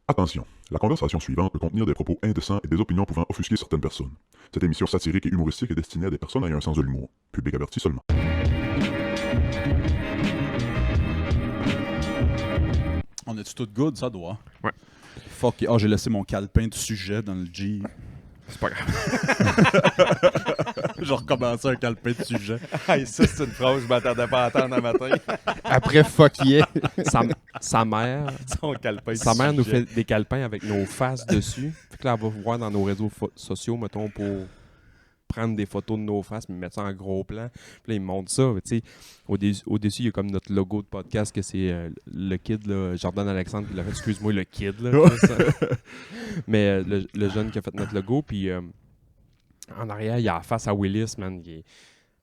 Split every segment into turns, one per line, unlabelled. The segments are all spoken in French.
Attention, la conversation suivante peut contenir des propos indécents et des opinions pouvant offusquer certaines personnes. Cette émission satirique et humoristique est destinée à des personnes ayant un sens de l'humour. Public averti seulement.
On est-tu tout good? Ça doit.
Ouais.
Fuck. Ah, j'ai laissé mon calepin de sujet dans le G.
C'est pas grave.
J'ai recommencé un calepin de sujet.
Hey, ça, c'est une phrase que je m'attendais pas à entendre un matin.
Après, fuck yeah. Sa mère
Son calepin.
Sa mère nous fait des calepins avec nos faces dessus. Fait que là, elle va voir dans nos réseaux sociaux, mettons, pour prendre des photos de nos faces, mais mettre ça en gros plan. Puis là, ils montrent ça. Tu sais, au-dessus, il y a comme notre logo de podcast que c'est le kid, là, Jordan Alexandre, qui l'a fait. Excuse-moi, le kid, là. Mais le jeune qui a fait notre logo. Puis en arrière, il y a la face à Willis, man. Il est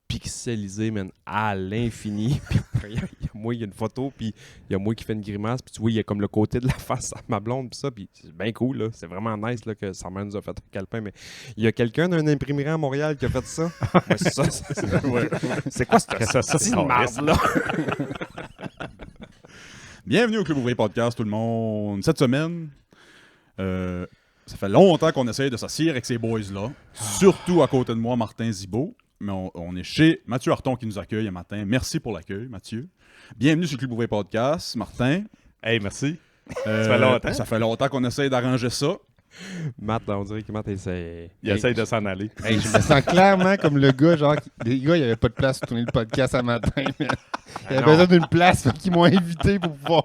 pixelisé, man, à l'infini. Puis après, il y a moi, il y a une photo, puis il y a moi qui fait une grimace, puis tu vois, il y a comme le côté de la face à ma blonde, puis ça, puis c'est bien cool, là. C'est vraiment nice, là, que sa mère nous a fait un calepin, mais il y a quelqu'un d'un imprimerie à Montréal qui a fait ça. Ouais, c'est quoi cette marde-là?
Bienvenue au Club Ouvrier Podcast, tout le monde. Cette semaine, ça fait longtemps qu'on essaye de s'assire avec ces boys-là. Surtout à côté de moi, Martin Zibaud. Mais on est chez Mathieu Harton qui nous accueille un matin. Merci pour l'accueil, Mathieu. Bienvenue sur le Club Ouvrier Podcast. Martin.
Hey, merci. Ça fait longtemps.
Ça fait longtemps qu'on essaye d'arranger ça.
Matt, on dirait que Matt essaie.
Il essaye de s'en aller.
Hey, je me sens clairement comme le gars, genre, les gars, il n'y avait pas de place pour tourner le podcast à matin. Il y avait besoin d'une place, fait qu'ils m'ont invité pour pouvoir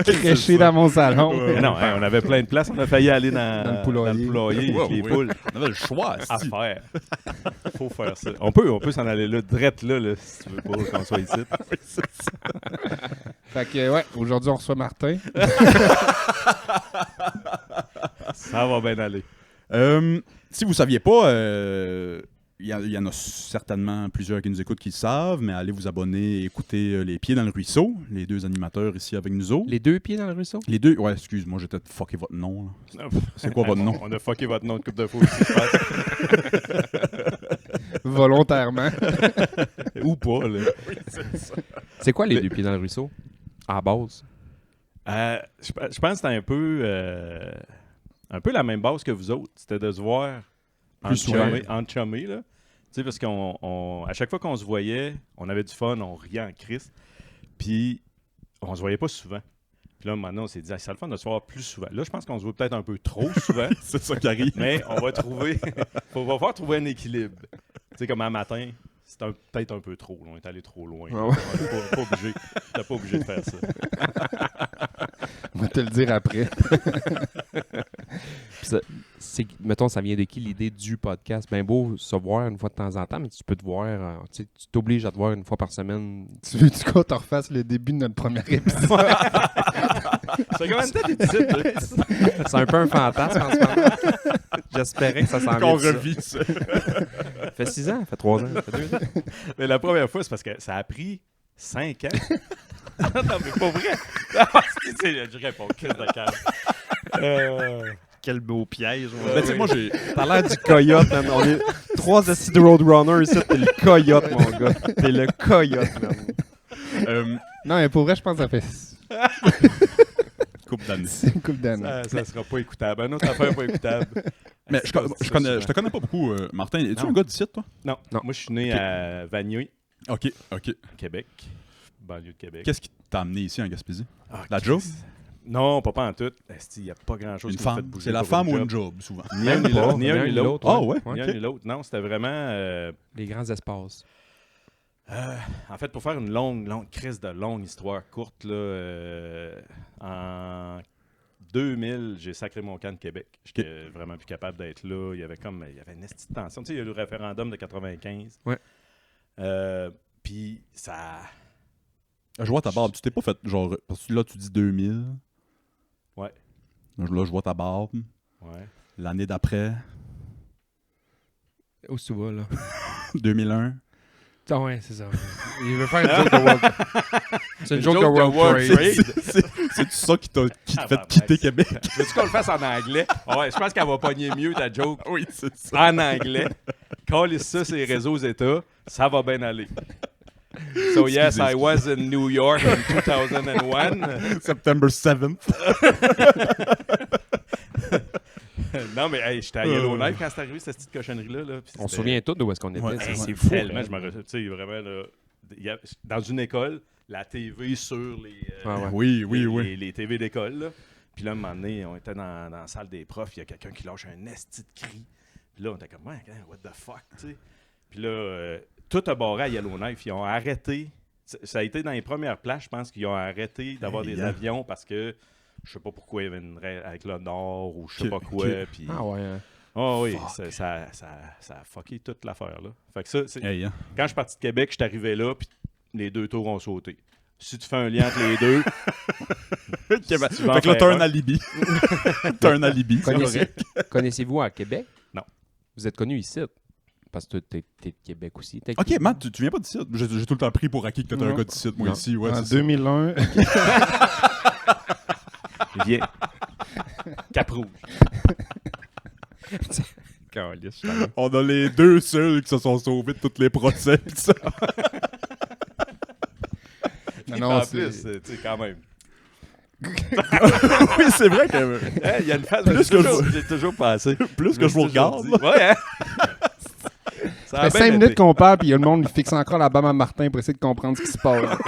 crêcher dans mon salon.
Mais non, hein, on avait plein de places. On a failli aller dans
le poulailler.
avec les poules.
On avait le choix.
À faire. Faut faire ça. On peut s'en aller là, drette là, si tu veux pas qu'on soit ici.
Oui, c'est ça.
Fait que, ouais, aujourd'hui, on reçoit Martin.
Ça va bien aller.
Si vous ne saviez pas, il y en a certainement plusieurs qui nous écoutent qui le savent, mais allez vous abonner et écouter Les Pieds dans le Ruisseau, les deux animateurs ici avec nous autres.
Les deux pieds dans le ruisseau?
Les deux, ouais, excuse-moi, j'ai peut-être fucké votre nom. Là. C'est quoi votre nom?
On a fucké votre nom de couple de fois aussi, je pense.
Volontairement.
Ou pas, là.
Oui, c'est ça.
C'est quoi les deux pieds dans le ruisseau? À la base?
Je pense que c'était un peu la même base que vous autres. C'était de se voir en chumé, là. Tu sais, parce qu'à chaque fois qu'on se voyait, on avait du fun, on riait en crise. Puis, on se voyait pas souvent. Puis là, maintenant, on s'est dit, c'est le fun de se voir plus souvent. Là, je pense qu'on se voit peut-être un peu trop souvent.
C'est ça qui arrive.
Mais on va trouver... on va falloir trouver un équilibre. Tu sais, comme un matin... C'était peut-être un peu trop. On est allé trop loin.
Ah ouais.
T'es pas obligé de faire ça.
On va te le dire après.
Mettons, ça vient de qui l'idée du podcast? Ben beau se voir une fois de temps en temps, mais tu peux te voir, tu t'obliges à te voir une fois par semaine.
Tu veux-tu qu'on te refasse le début de notre premier épisode?
C'est quand même peut-être
C'est un peu un fantasme en ce moment. J'espérais que ça s'en
Qu'on
vient.
revit ça.
Ça fait 6 ans, ça fait 3 ans, ça fait 2 ans.
Mais la première fois, c'est parce que ça a pris 5 ans. Non, mais pas vrai. Je réponds, qu'est-ce de calme.
Quel beau piège.
Ben, tu sais, moi, j'ai...
T'as l'air du coyote, man. On est 3 assis de Roadrunner ici. T'es le coyote, mon gars. T'es le coyote, man.
Non, mais pour vrai, je pense que ça fait
Couple d'années.
c'est une couple d'années.
Ça sera pas écoutable. Un autre affaire pas écoutable.
Mais je te connais pas beaucoup, Martin. Es-tu
Non.
un gars d'ici, toi?
Non.
Non.
Moi, je suis né à Vanier,
OK.
Québec. Banlieue de Québec.
Qu'est-ce qui t'a amené ici en Gaspésie?
Ah,
La
Christ.
job?
Non, pas en tout. Il n'y a pas grand-chose
Une
qui m'a fait
femme?
bouger.
C'est la
pour
femme ou
job.
une job, souvent?
Ni un ni l'autre.
Ni un ni l'autre.
Ah ouais?
Ni un ni l'autre. Non, c'était vraiment...
Les grands espaces.
en fait, pour faire une longue crise de longue histoire courte, là, en 2000, j'ai sacré mon camp de Québec. J'étais vraiment plus capable d'être là. Il y avait une petite tension. Tu sais, il y a eu le référendum de 95.
Ouais.
Puis ça...
Je vois ta barbe. Tu t'es pas fait, genre... Parce que là, tu dis 2000.
Ouais.
Là, je vois ta barbe.
Ouais.
L'année d'après,
Où tu vas, là?
2001.
Ah ouais, c'est ça. Il veut faire une joke de World C'est une joke de World Trade.
C'est ça qui t'a
Ah,
fait
ben,
quitter
ben,
Québec?
Veux-tu qu'on le fasse en anglais? Ouais, je pense qu'elle va pogner mieux ta joke
Oui, c'est ça.
en anglais. Calisse ça sur les réseaux États, ça va bien aller. So yes, I was in New York in 2001.
September 7th.
Non, mais hey, j'étais à Yellowknife quand c'est arrivé, cette petite cochonnerie-là. Là,
On se souvient tous d'où est-ce qu'on était.
Ouais,
c'est
C'est
fou.
tellement, je me tu sais, vraiment, là, dans une école, la TV sur les,
Ouais.
Oui.
les TV d'école, là. Puis là, un moment donné, on était dans la salle des profs, il y a quelqu'un qui lâche un esti de cri. Puis là, on était comme, ouais, what the fuck, tu sais. Puis là, tout a barré à Yellowknife. Ils ont arrêté. Ça a été dans les premières places, je pense qu'ils ont arrêté d'avoir des avions parce que je sais pas pourquoi il y avait une avec le Nord ou je sais pas quoi. Puis...
Ah ouais. Hein.
Oh oui, ça a fucké toute l'affaire, là. Fait que ça, c'est...
Hey, hein.
Quand je suis parti de Québec, je suis arrivé là, puis les deux tours ont sauté. Si tu fais un lien entre les deux...
Fait que là, t'as un alibi. T'as un alibi.
Connaissez-vous à Québec?
Non.
Vous êtes connu ici? Parce que t'es de Québec aussi.
Ok, Matt, tu viens pas d'ici. J'ai tout le temps pris pour acquis que t'étais un
Non.
gars d'ici, moi,
Non.
ici. Ouais,
En
c'est ça.
2001,
Viens. Cap-Rouge.
Calisse,
On a les deux seuls qui se sont sauvés de tous les procès. Pis ça.
non,
En
c'est-
plus, tu sais, quand même.
Oui, c'est vrai que
Il y a une phase...
Plus que
J'ai toujours pensé.
plus que je vous regarde.
Ouais, hein? Ça
Ça
a
fait
bien
5 minutes
été.
qu'on parle, puis il y a le monde qui fixe encore la bam à Martin pour essayer de comprendre ce qui se passe.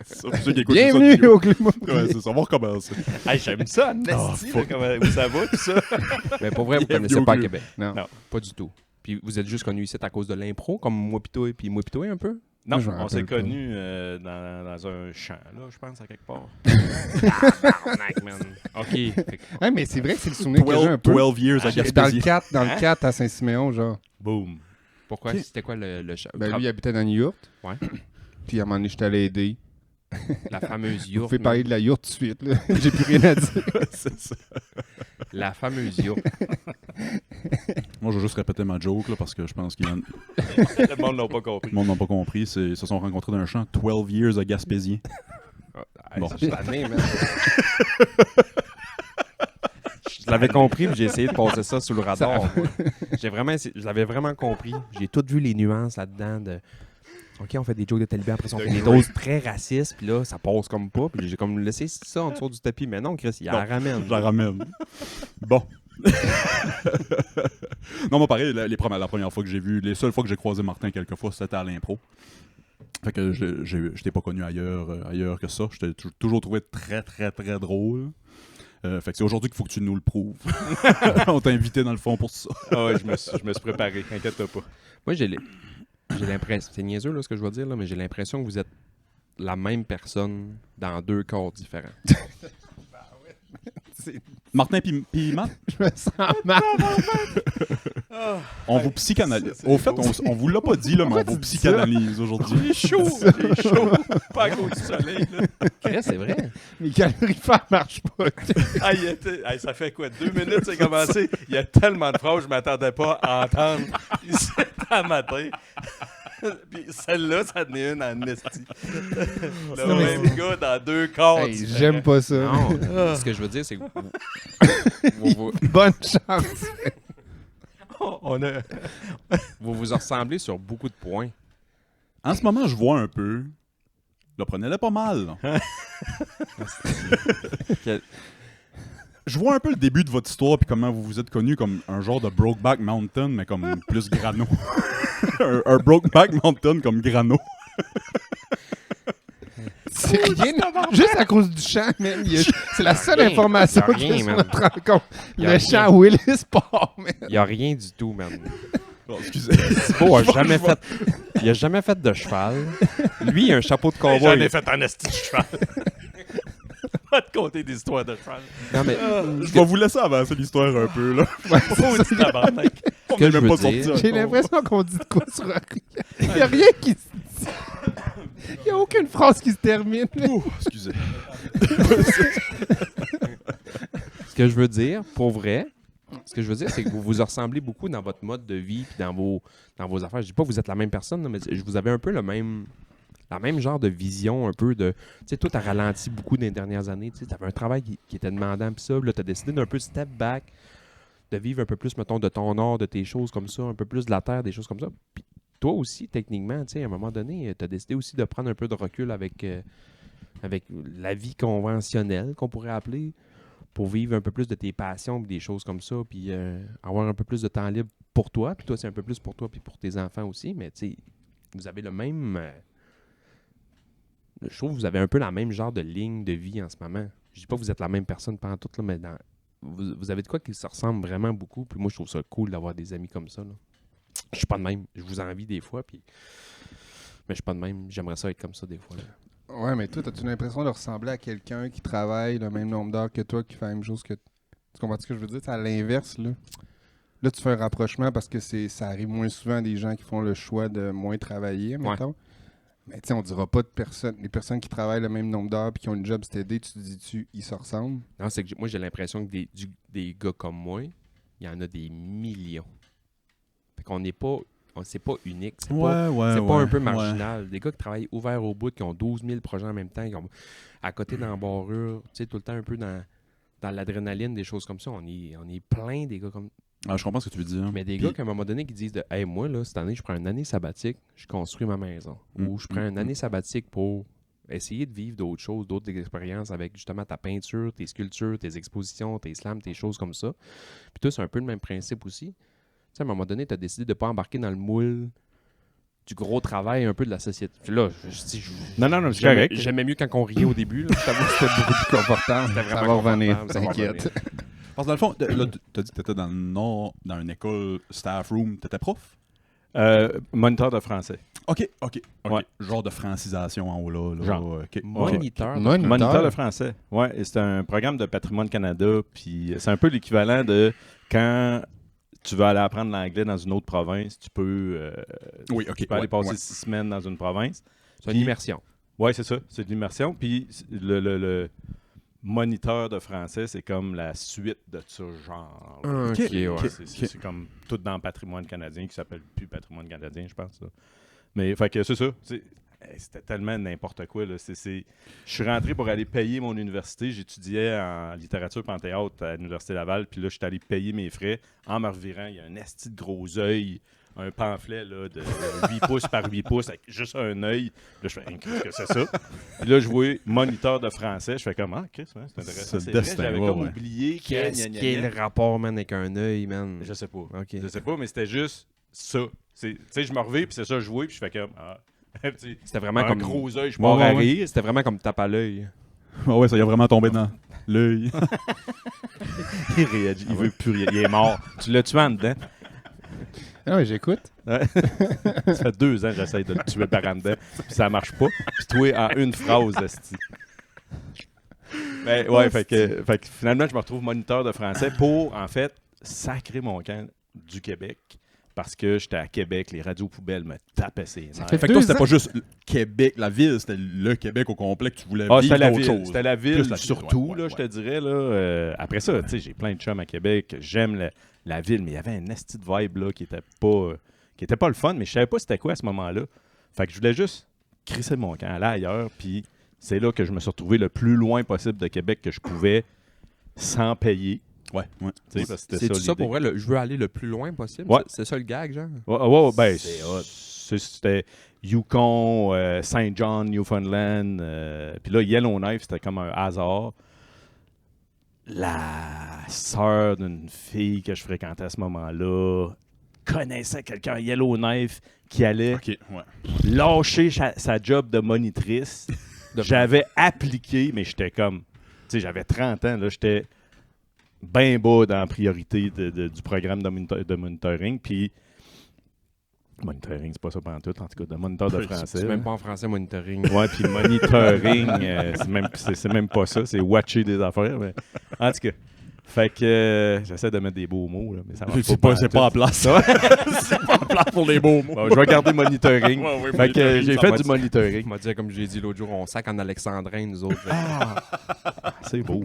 Ça, pour ceux qui écoutent
Bienvenue
ça,
au Climat.
Ouais, c'est ça, on va recommencer.
Hey, j'aime ça, Nasty, là, comment où ça va, tout ça.
Mais pour vrai, vous
Yeah,
connaissez
yo,
pas
yo.
Québec.
Non.
Non.
Pas du tout. Puis vous êtes juste connu ici à cause de l'impro, comme moi pito et puis moi pito un peu?
Non,
Moi, je me
on s'est
rappelle pas.
connus dans un champ, là, je pense, à quelque part.
OK. Fait que-
Ouais, mais c'est vrai que c'est le souvenir que j'ai un peu.
12 years à
Dans le
Gaspésie.
4,
Hein?
4 à Saint-Siméon, genre.
Boom.
Pourquoi?
Ok.
C'était quoi le chat?
Ben, lui, il habitait dans une yourte.
Ouais.
Puis à un moment donné, j'étais allé aider.
La fameuse
Vous
yourte.
pouvez parler de la yourte tout de suite, là. J'ai plus rien à dire.
C'est ça.
La fameuse yourte.
Moi, je vais juste répéter ma joke, là, parce que je pense que le
Le monde n'a pas compris.
monde n'a pas compris. Ils se sont rencontrés dans un champ 12 years à Gaspésie. Bon.
Je suis tanné, man. Je l'avais compris, mais j'ai essayé de passer ça sous le radar. moi. Je l'avais vraiment compris. J'ai tout vu les nuances là-dedans de... OK, on fait des jokes de talibans, après ça, on fait des doses très racistes, puis là, ça passe comme pas. Puis j'ai comme laissé ça en dessous du tapis. Mais non, Chris, il la ramène.
Je la ramène. Bon. Non, moi, pareil, la première fois que j'ai vu, les seules fois que j'ai croisé Martin quelques fois, c'était à l'impro. Fait que je t'ai pas connu ailleurs que ça. Je t'ai toujours trouvé très, très, très drôle. Fait que c'est aujourd'hui qu'il faut que tu nous le prouves. On t'a invité dans le fond pour ça.
Ah ouais, je me suis préparé, inquiète-toi pas.
Moi, j'ai l'impression... C'est niaiseux, là, ce que je veux dire, là, mais j'ai l'impression que vous êtes la même personne dans deux corps différents.
Martin pis Matt,
Je me sens mal.
on vous psychanalyse. Au fait, on vous l'a pas dit, là, mais on vous psychanalyse aujourd'hui.
J'ai chaud, pas à cause du soleil, là.
Chris, c'est vrai.
Mes calorifères marchent pas.
Ah, ça fait quoi, 2 minutes, c'est commencé? Il y a tellement de phrases que je m'attendais pas à entendre ici à matin. Puis celle-là, ça en est une en esti. Le
Non, mais
même gars dans deux corps.
Hey,
différents.
j'aime pas ça.
Non, ce que je veux dire, c'est que
Bonne chance.
On a...
vous ressemblez sur beaucoup de points.
En ce moment, je vois un peu. Là, prenez-le pas mal. là.
Quel-
Je vois un peu le début de votre histoire puis comment vous vous êtes connu comme un genre de Brokeback Mountain, mais comme plus grano. un Brokeback Mountain comme grano.
C'est rien. Juste à cause du chant, man. C'est la seule
rien.
information
Y a
que
rien,
je
man.
me rends compte.
Y a
Le
rien.
chant Willis part, man.
Il n'y a rien du tout, man.
Bon, excusez.
Thibaut il a jamais fait de cheval. Lui, il a un chapeau de
J'en ai
cowboy.
fait un esti de cheval. Pas te conter des histoires de cheval.
Non, mais
Je vais vous laisser avancer l'histoire un peu, là.
Faut du tabarnak.
On
que
n'est
je
même
veux
pas
dire-
sorti
J'ai
encore.
l'impression qu'on dit de quoi sur rien. Il n'y a rien qui se dit. Il n'y a aucune phrase qui se termine.
Ouh, excusez.
ce que je veux dire, pour vrai, ce que je veux dire, c'est que vous vous ressemblez beaucoup dans votre mode de vie puis dans vos affaires. Je dis pas que vous êtes la même personne, là, mais vous avez un peu la même genre de vision, un peu de... Tu sais, toi, t'as ralenti beaucoup dans les dernières années. Tu sais, t'avais un travail qui était demandant, puis ça, là, t'as décidé d'un peu step back, de vivre un peu plus, mettons, de ton art, de tes choses comme ça, un peu plus de la terre, des choses comme ça. Puis toi aussi, techniquement, tu sais, à un moment donné, tu as décidé aussi de prendre un peu de recul avec la vie conventionnelle, qu'on pourrait appeler, pour vivre un peu plus de tes passions et des choses comme ça, puis avoir un peu plus de temps libre pour toi. Puis toi, c'est un peu plus pour toi puis pour tes enfants aussi. Mais tu sais, vous avez le même... je trouve que vous avez un peu la même genre de ligne de vie en ce moment. Je dis pas que vous êtes la même personne pendant tout, là, mais vous avez de quoi qui se ressemble vraiment beaucoup. Puis moi, je trouve ça cool d'avoir des amis comme ça. Là. Je suis pas de même. Je vous envie des fois, puis... mais je suis pas de même. J'aimerais ça être comme ça des fois. Là.
Ouais, mais toi, as-tu l'impression de ressembler à quelqu'un qui travaille le même nombre d'heures que toi, qui fait la même chose que... Tu comprends ce que je veux dire? C'est à l'inverse, là. Là, tu fais un rapprochement parce que ça arrive moins souvent à des gens qui font le choix de moins travailler, mettons. Ouais. Mais tu sais, on dira pas de personnes... Les personnes qui travaillent le même nombre d'heures et qui ont une job stédée, tu te dis-tu, ils se ressemblent?
Non, c'est que moi, j'ai l'impression que des gars comme moi, il y en a des millions. Fait qu'on n'est pas... C'est pas unique. C'est pas un peu marginal. Ouais. Des gars qui travaillent ouvert au bout, qui ont 12 000 projets en même temps, qui ont à côté dans la barrure, tu sais, tout le temps un peu dans l'adrénaline, des choses comme ça. On est plein des gars comme...
Ah, je comprends ce que tu veux dire.
Mais des gars qu'à un moment donné qui disent « Hey, moi, là, cette année, je prends une année sabbatique, je construis ma maison. Ou je prends une année sabbatique pour essayer de vivre d'autres choses, d'autres expériences avec justement ta peinture, tes sculptures, tes expositions, tes slams, tes choses comme ça. » Puis toi, c'est un peu le même principe aussi. À un moment donné, tu as décidé de ne pas embarquer dans le moule du gros travail un peu de la société. Puis là,
non, c'est correct.
J'aimais mieux quand on riait au début. Là. C'était beaucoup plus confortable. C'était vraiment confortable.
T'inquiète.
Parce que dans le fond, tu as dit que tu étais dans le Nord, dans une école staff room. Tu étais prof?
Moniteur de français.
OK.
Ouais.
Genre de francisation en haut là.
Genre.
Okay.
Moniteur de français. Ouais, et c'est un programme de Patrimoine Canada. Puis c'est un peu l'équivalent de quand... tu veux aller apprendre l'anglais dans une autre province, tu peux, tu peux aller passer 6 semaines dans une province.
C'est une immersion.
Oui, c'est ça. C'est de l'immersion. Puis le moniteur de français, c'est comme la suite de ce genre. C'est comme tout dans le patrimoine canadien, qui s'appelle plus patrimoine canadien, je pense. Là. Mais fait que c'est ça. C'était tellement n'importe quoi. Là. Je suis rentré pour aller payer mon université. J'étudiais en littérature et en théâtre à l'Université Laval. Puis là, je suis allé payer mes frais. En me revirant, il y a un esti de gros œil, un pamphlet là, de 8 pouces par 8 pouces avec juste un œil. Là, je fais, qu'est-ce que c'est ça? Puis là, je vois moniteur de français. Je fais comme, qu'est-ce que c'est intéressant. C'est vrai, j'avais comme oublié
qu'est-ce qui est le rapport, man, avec un œil, man?
Je sais pas.
Okay.
Je sais pas, mais c'était juste ça. Tu sais, je me reviens, puis c'est ça, je vois, puis je fais comme,
c'était vraiment comme
gros œil, je pars à rire.
C'était vraiment comme tape à l'œil.
Ouais, ça y a vraiment tombé dans l'œil.
Il réagit, il veut plus rien. Il est mort. Tu l'as tué en dedans.
Ah oui, j'écoute.
Ouais. Ça fait 2 ans que j'essaie de le tuer par en dedans, puis ça marche pas. Puis toi, en une phrase, esti. Ben, ouais, fait que finalement, je me retrouve moniteur de français pour, en fait, sacrer mon camp du Québec. Parce que j'étais à Québec, les radios poubelles me tapaient ses nerfs.
Fait que toi, c'était pas juste Québec, la ville, c'était le Québec au complet que tu voulais vivre d'autres choses.
C'était la ville, surtout, là, je te dirais. Là, après ça, tu sais, j'ai plein de chums à Québec. J'aime la ville, mais il y avait un esti de vibe là, qui était pas le fun, mais je savais pas c'était quoi à ce moment-là. Fait que je voulais juste crisser mon camp, aller ailleurs, puis c'est là que je me suis retrouvé le plus loin possible de Québec que je pouvais sans payer.
Ouais.
C'est ça pour vrai, je veux aller le plus loin possible.
Ouais.
C'est ça le gag, genre?
Ouais, ben, c'était Yukon, Saint John, Newfoundland. Puis là, Yellowknife, c'était comme un hasard. La sœur d'une fille que je fréquentais à ce moment-là connaissait quelqu'un à Yellowknife qui allait lâcher sa job de monitrice. J'avais appliqué, mais j'étais comme... Tu sais, j'avais 30 ans, là, j'étais... bien bas dans la priorité du programme de monitoring. Puis, monitoring, c'est pas ça pendant tout, en tout cas, de moniteur de français.
C'est même pas en français, monitoring.
Ouais, puis monitoring, c'est même pas ça, c'est watcher des affaires. Mais, en tout cas, fait que j'essaie de mettre des beaux mots, là, mais ça marche pas.
C'est pas en place. C'est pas en place pour les beaux mots.
Bon, je vais garder monitoring. Fait que j'ai fait du monitoring.
On m'a dit, comme j'ai dit l'autre jour, on sac en alexandrin, nous autres.
C'est beau.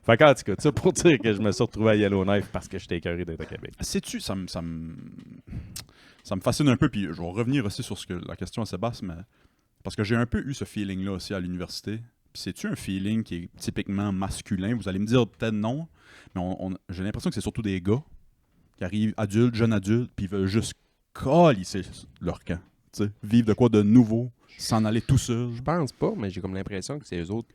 Fait qu'en tout cas, ça pour dire que je me suis retrouvé à Yellowknife parce que j'étais écœuré d'être à Québec.
Sais-tu, ça me fascine un peu, puis je vais revenir aussi sur la question à Sébastien, mais parce que j'ai un peu eu ce feeling-là aussi à l'université. Puis c'est-tu un feeling qui est typiquement masculin? Vous allez me dire peut-être non, mais j'ai l'impression que c'est surtout des gars qui arrivent adultes, jeunes adultes, puis ils veulent juste calisser leur camp. Tu sais, vivre de quoi de nouveau, s'en aller tout seul.
Je pense pas, mais j'ai comme l'impression que c'est eux autres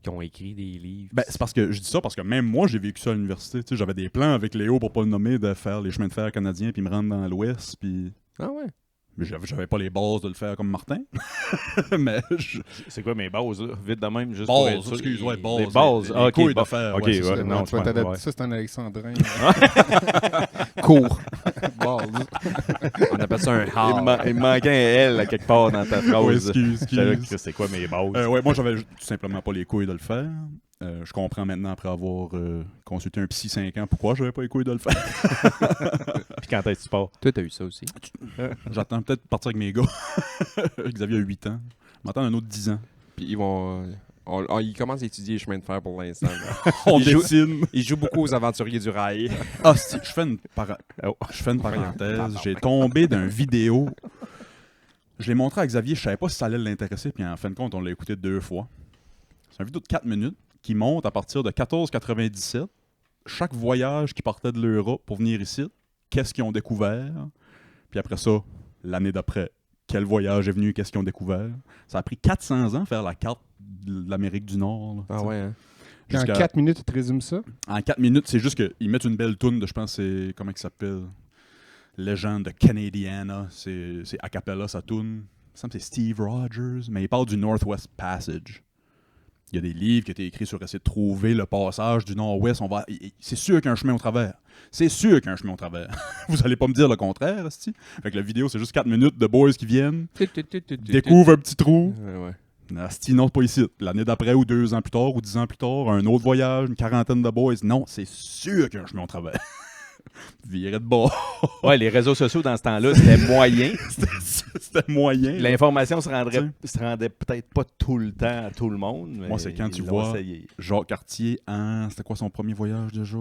qui ont écrit des livres.
Ben, c'est parce que je dis ça parce que même moi, j'ai vécu ça à l'université. Tu sais, j'avais des plans avec Léo, pour pas le nommer, de faire les chemins de fer canadiens puis me rendre dans l'Ouest. Puis
Ah ouais?
mais j'avais pas les bases de le faire comme Martin. Mais
C'est quoi mes bases, là? Vite de même, juste pour être
bases,
sûr.
excuse-moi, bases.
Les bases,
les
ok.
couilles
bon.
de fer.
Ok,
ouais, c'est
ouais,
ça.
non,
tu vas
je pense,
t'adapter
ouais.
ça, c'est un alexandrin. Court. Base.
On appelle ça un
Il me manquait un L à quelque part dans ta
Ouais,
phrase.
excuse.
C'est quoi mes bases?
Ouais, moi, j'avais tout simplement pas les couilles de le faire. Je comprends maintenant, après avoir consulté un psy 5 ans, pourquoi j'avais pas les couilles de le faire.
Puis quand est-ce que tu pars?
Toi, t'as eu ça aussi.
J'attends peut-être de partir avec mes gars. Xavier a 8 ans. Je m'attends un autre 10 ans.
Puis ils vont. Ils commencent à étudier les chemins de fer pour l'instant.
On
Ils jouent-
dessine.
Ils jouent beaucoup aux aventuriers du rail.
Ah, si, je fais une
Oh.
parenthèse. J'ai tombé d'une vidéo. Je l'ai montré à Xavier, je savais pas si ça allait l'intéresser, puis en fin de compte, on l'a écouté 2 fois. C'est une vidéo de 4 minutes qui monte à partir de 1497. Chaque voyage qui partait de l'Europe pour venir ici, qu'est-ce qu'ils ont découvert. Puis après ça, l'année d'après, quel voyage est venu, qu'est-ce qu'ils ont découvert. Ça a pris 400 ans faire la carte de l'Amérique du Nord. Là,
Ah ouais, hein?
Puis en
Jusqu'à-
4 minutes, tu te résumes ça?
En 4 minutes, c'est juste qu'ils mettent une belle toune de, je pense, c'est. Comment il s'appelle? Légende de Canadiana. C'est a cappella, sa toune. Il me semble que c'est Steve Rogers, mais il parle du Northwest Passage. Il y a des livres qui ont été écrits sur essayer de trouver le passage du Nord-Ouest. C'est sûr qu'il y a un chemin au travers. C'est sûr qu'il y a un chemin au travers. Vous allez pas me dire le contraire, esti. Fait que la vidéo, c'est juste 4 minutes de boys qui viennent, découvrent un petit trou.
Ouais.
Asti, non, c'est pas ici. L'année d'après, ou 2 ans plus tard, ou 10 ans plus tard, un autre voyage, une quarantaine de boys. Non, c'est sûr qu'il y a un chemin au travers. Virer de bord.
Ouais, les réseaux sociaux dans ce temps-là, c'était moyen.
C'était moyen.
L'information se rendait peut-être pas tout le temps à tout le monde. Mais
Moi, c'est quand tu
ils l'ont
vois
essayé.
Jacques Cartier en... C'était quoi son premier voyage déjà?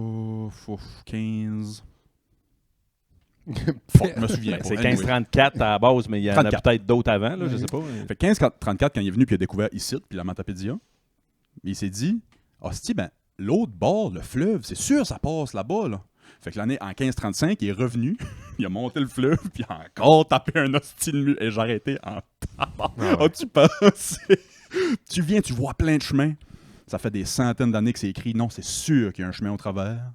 15... Fuck, je me souviens pas.
C'est
Anyway.
1534 à la base, mais il y en a
34.
peut-être d'autres avant, là, je sais pas.
Fait que 1534, quand il est venu puis il a découvert ici, puis la Matapédia, il s'est dit, hostie, ben, l'autre bord, le fleuve, c'est sûr ça passe là-bas, là. Fait que l'année, en 1535, il est revenu, il a monté le fleuve, puis il a encore tapé un hostie de mur, et j'ai arrêté en tabarnak. Tu penses? Tu viens, tu vois plein de chemins. Ça fait des centaines d'années que c'est écrit, non, c'est sûr qu'il y a un chemin au travers.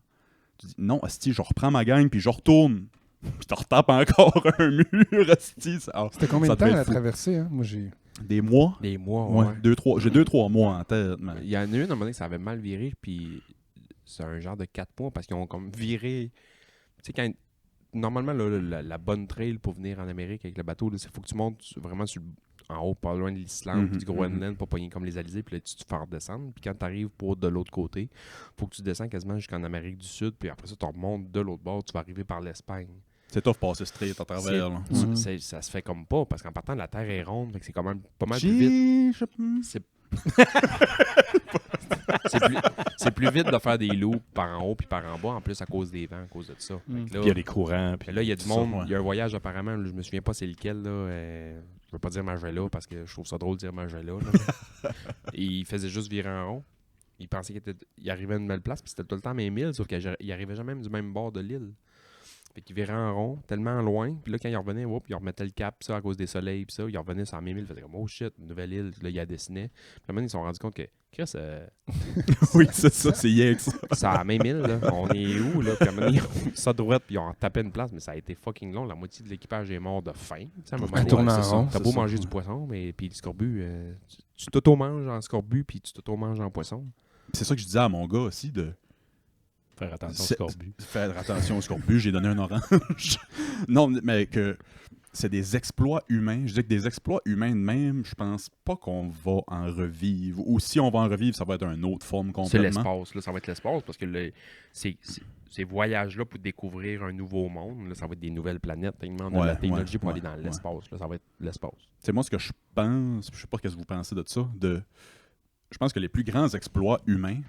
Tu dis, non, hostie, je reprends ma gang, puis je retourne. Puis tu retapes encore un mur, hostie.
C'était combien de
ça devait
temps
être
à
fou.
traverser? Hein? Moi, j'ai...
Des mois?
Des mois,
Ouais,
ouais.
j'ai 2-3 mois en tête. Mais...
Il y en a une, à un moment donné, que ça avait mal viré, puis c'est un genre de 4 mois, parce qu'ils ont comme viré... Tu sais, quand... Normalement, là, la bonne trail pour venir en Amérique avec le bateau, il faut que tu montes vraiment en haut, pas loin de l'Islande, puis du Groenland, pour pogner comme les alizés, puis là, tu te fais redescendre. Puis quand tu arrives pour de l'autre côté, faut que tu descends quasiment jusqu'en Amérique du Sud, puis après ça, tu remontes de l'autre bord, tu vas arriver par l'Espagne.
C'est tough passer straight à travers. Là.
Ça se fait comme pas, parce qu'en partant, la Terre est ronde, fait que c'est quand même pas mal plus vite. C'est c'est plus vite de faire des loops par en haut puis par en bas, en plus à cause des vents, à cause de ça. Fait que
Puis il y a des courants. Puis
là, il y a du
ça,
monde,
ouais.
il y a un voyage apparemment, là, je me souviens pas c'est lequel, là, je veux pas dire Magella parce que je trouve ça drôle de dire Magella. Là. Et il faisait juste virer en rond. Il pensait qu'il arrivait à une belle place, puis c'était tout le temps même île, sauf qu'il arrivait jamais du même bord de l'île. Fait qu'il virait en rond, tellement loin. Puis là, quand il revenait, il remettait le cap, ça, à cause des soleils, puis ça. Il revenait sur la même île, il faisait comme, oh shit, une nouvelle île. Puis là, il a dessiné. Puis à un moment donné, ils se sont rendus compte que, Chris,
Oui, c'est ça, c'est hier que ça.
c'est à la même île, là. On est où, là? Puis à un moment donné, ça droite, puis ils ont tapé une place, mais ça a été fucking long. La moitié de l'équipage est mort de faim. Tu sais, à un moment donné,
tourne en
c'est ça.
rond,
T'as
c'est
beau
ça.
manger du poisson, mais puis le scorbut, tu t'auto-manges en scorbut, puis tu t'auto-manges en poisson.
C'est ça que je disais à mon gars aussi, de
faire attention au
C'est-
scorbut.
faire attention au scorbut. J'ai donné un orange. Non, mais que c'est des exploits humains. Je dis que des exploits humains de même, je pense pas qu'on va en revivre. Ou si on va en revivre, ça va être une autre forme
C'est
complètement.
l'espace, là, ça va être l'espace, parce que ces voyages-là pour découvrir un nouveau monde, là, ça va être des nouvelles planètes. Tellement on a
Ouais,
la technologie pour
ouais,
aller dans l'espace, là, ça va être l'espace.
C'est moi ce que je pense, je sais pas ce que vous pensez de ça, je pense que les plus grands exploits humains,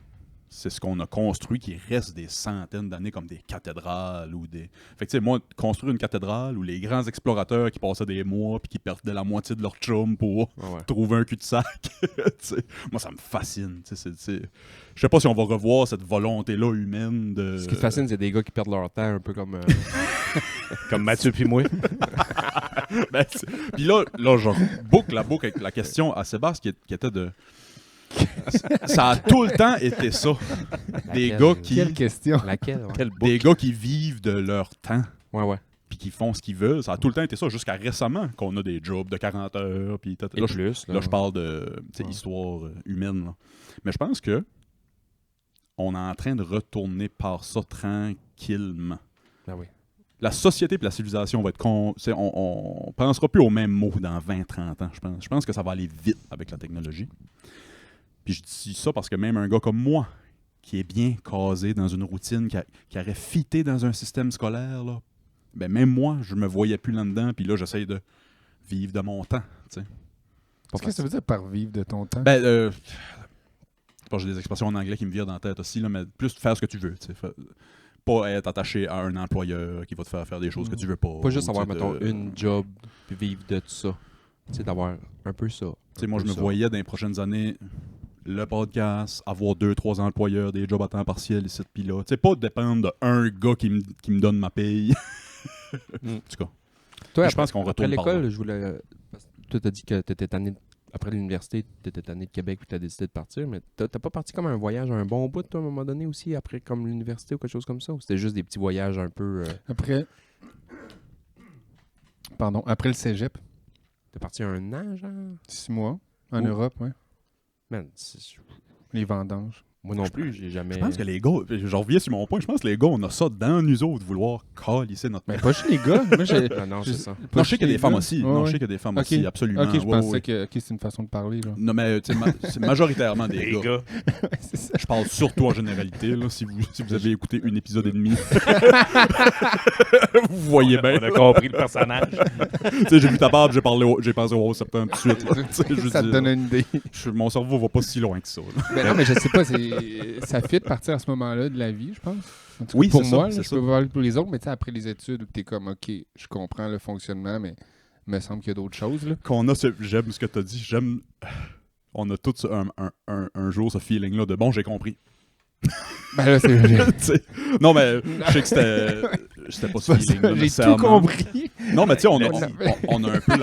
c'est ce qu'on a construit qui reste des centaines d'années comme des cathédrales ou des... Fait que tu sais, moi, construire une cathédrale où les grands explorateurs qui passaient des mois puis qui perdaient la moitié de leur chum pour trouver un cul-de-sac, tu sais, moi, ça me fascine. Je sais pas si on va revoir cette volonté-là humaine de...
Ce qui te fascine, c'est des gars qui perdent leur temps, un peu comme...
Comme Mathieu puis moi.
Ben, puis là, je boucle la boucle avec la question à Sébastien qui était de... Ça a tout le temps été ça. Des
Laquelle?
gars qui...
Quelle question.
Laquelle? Ouais.
Quel
Des gars qui vivent de leur temps.
Ouais.
Puis qui font ce qu'ils veulent. Ça a tout le temps été ça, jusqu'à récemment, qu'on a des jobs de 40 heures. Puis
Et
là,
plus.
là, je parle de histoire humaine. Là. Mais je pense que on est en train de retourner par ça tranquillement.
Ben oui.
La société et la civilisation va être... on pensera plus aux mêmes mots dans 20-30 ans, je pense. Je pense que ça va aller vite avec la technologie. Puis je dis ça parce que même un gars comme moi, qui est bien casé dans une routine, qui aurait fité dans un système scolaire, là, ben même moi, je me voyais plus là-dedans, puis là, j'essaye de vivre de mon temps.
Qu'est-ce que ça veut dire par vivre de ton temps?
Ben, j'ai des expressions en anglais qui me virent dans la tête aussi, là, mais plus faire ce que tu veux. Pas être attaché à un employeur qui va te faire faire des choses que tu veux pas.
Pas juste avoir,
ou,
mettons, une job, puis vivre de tout ça. Tu sais, d'avoir un peu ça.
Moi, je me voyais dans les prochaines années... le podcast, avoir 2-3 employeurs, des jobs à temps partiel, ici, puis là. Tu sais, pas dépendre d'un gars qui me donne ma paye. En tout cas.
Toi,
je pense qu'on
après
retourne par
l'école,
là.
je voulais... Toi, t'as dit que t'étais tanné... Après l'université, t'étais tanné de Québec puis t'as décidé de partir, mais t'as pas parti comme un voyage un bon bout, toi, à un moment donné, aussi, après comme l'université ou quelque chose comme ça? Ou c'était juste des petits voyages un peu...
Après le cégep,
T'es parti un an, genre?
6 mois, en
Où?
Europe, ouais.
Man,
Les vendanges.
moi non plus, j'ai jamais...
Je pense que les gars, je reviens sur mon point, je pense que les gars, on a ça dans nous autres, vouloir calisser notre...
Mais pas chez les gars. Moi, j'ai...
Non, c'est ça.
Non, je sais qu'il y a des femmes
gars.
aussi.
Ouais,
Non, je
ouais.
sais qu'il y a des femmes
Ok.
aussi, absolument.
Ok, je
Ouais,
pensais
ouais.
que c'est une façon de parler. Genre.
Non, mais tu sais, c'est majoritairement des
Les
gars.
gars.
C'est ça.
Je parle surtout en généralité, là, si vous avez écouté un épisode et demi. Vous voyez bien.
On a compris le personnage.
Tu sais, j'ai vu ta barbe, j'ai pensé au 11 septembre tout de suite. Là. Tu sais, je veux
Ça te
dire,
donne une idée.
mon cerveau va pas si loin que ça. Là.
Mais non, mais je sais pas, ça fit de partir à ce moment-là de la vie, je pense. En tout cas,
Oui,
pour
c'est
moi,
ça,
là,
c'est
je
ça.
peux pas parler pour les autres, mais tu sais, après les études, où t'es comme, OK, je comprends le fonctionnement, mais il me semble qu'il y a d'autres choses. Là.
J'aime ce que tu as dit. On a tous un jour ce feeling-là de bon, j'ai compris.
Ben là, c'est
Tu sais, non, mais je sais que c'était pas ce feeling-là.
J'ai tout
nécessairement.
compris.
Non, mais tu sais, on
Mais-
a un peu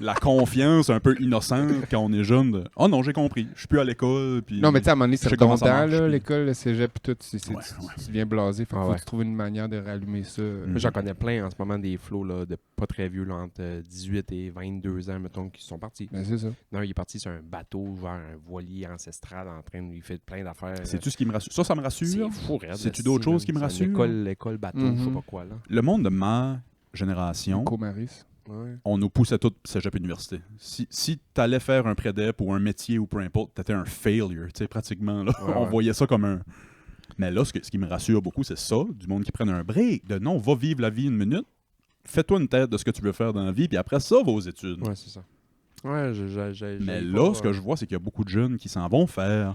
la confiance un peu innocente quand on est jeune. De, oh non, j'ai compris. Je suis plus à l'école. Puis...
Non, mais tu sais, à un moment donné,
Je
c'est
sais comment ça
redondant,
marche,
là,
puis-
l'école, le cégep, puis tout.
Ouais.
Tu deviens blasé. Fait qu'il
Ah
faut
ouais.
que tu trouves une manière de rallumer ça.
Moi, j'en connais plein en ce moment des flots là, de pas très vieux, là, entre 18 et 22 ans, mettons, qui sont partis.
Ben, c'est ça.
Non, il est parti sur un bateau, genre un voilier ancestral, en train de lui faire plein d'affaires.
C'est-tu ce qui me rassure? Ça me rassure.
C'est fou, raide,
C'est-tu
là,
d'autres
si,
choses
là.
qui me
C'est
rassurent?
une école bateau, je sais
Mhm.
pas quoi, là.
Le monde de ma génération,
Comaris.
Ouais.
on nous poussait tous cégep université. Si t'allais faire un prédep ou un métier ou peu importe, t'étais un failure, tu sais, pratiquement. Là.
Ouais,
On
ouais.
voyait ça comme un... Mais là, ce qui me rassure beaucoup, c'est ça, du monde qui prenne un break, de non, va vivre la vie une minute, fais-toi une tête de ce que tu veux faire dans la vie, puis après ça, va aux études.
Ouais, c'est ça. Ouais,
Mais
j'ai
là,
pas,
ce que je vois, c'est qu'il y a beaucoup de jeunes qui s'en vont faire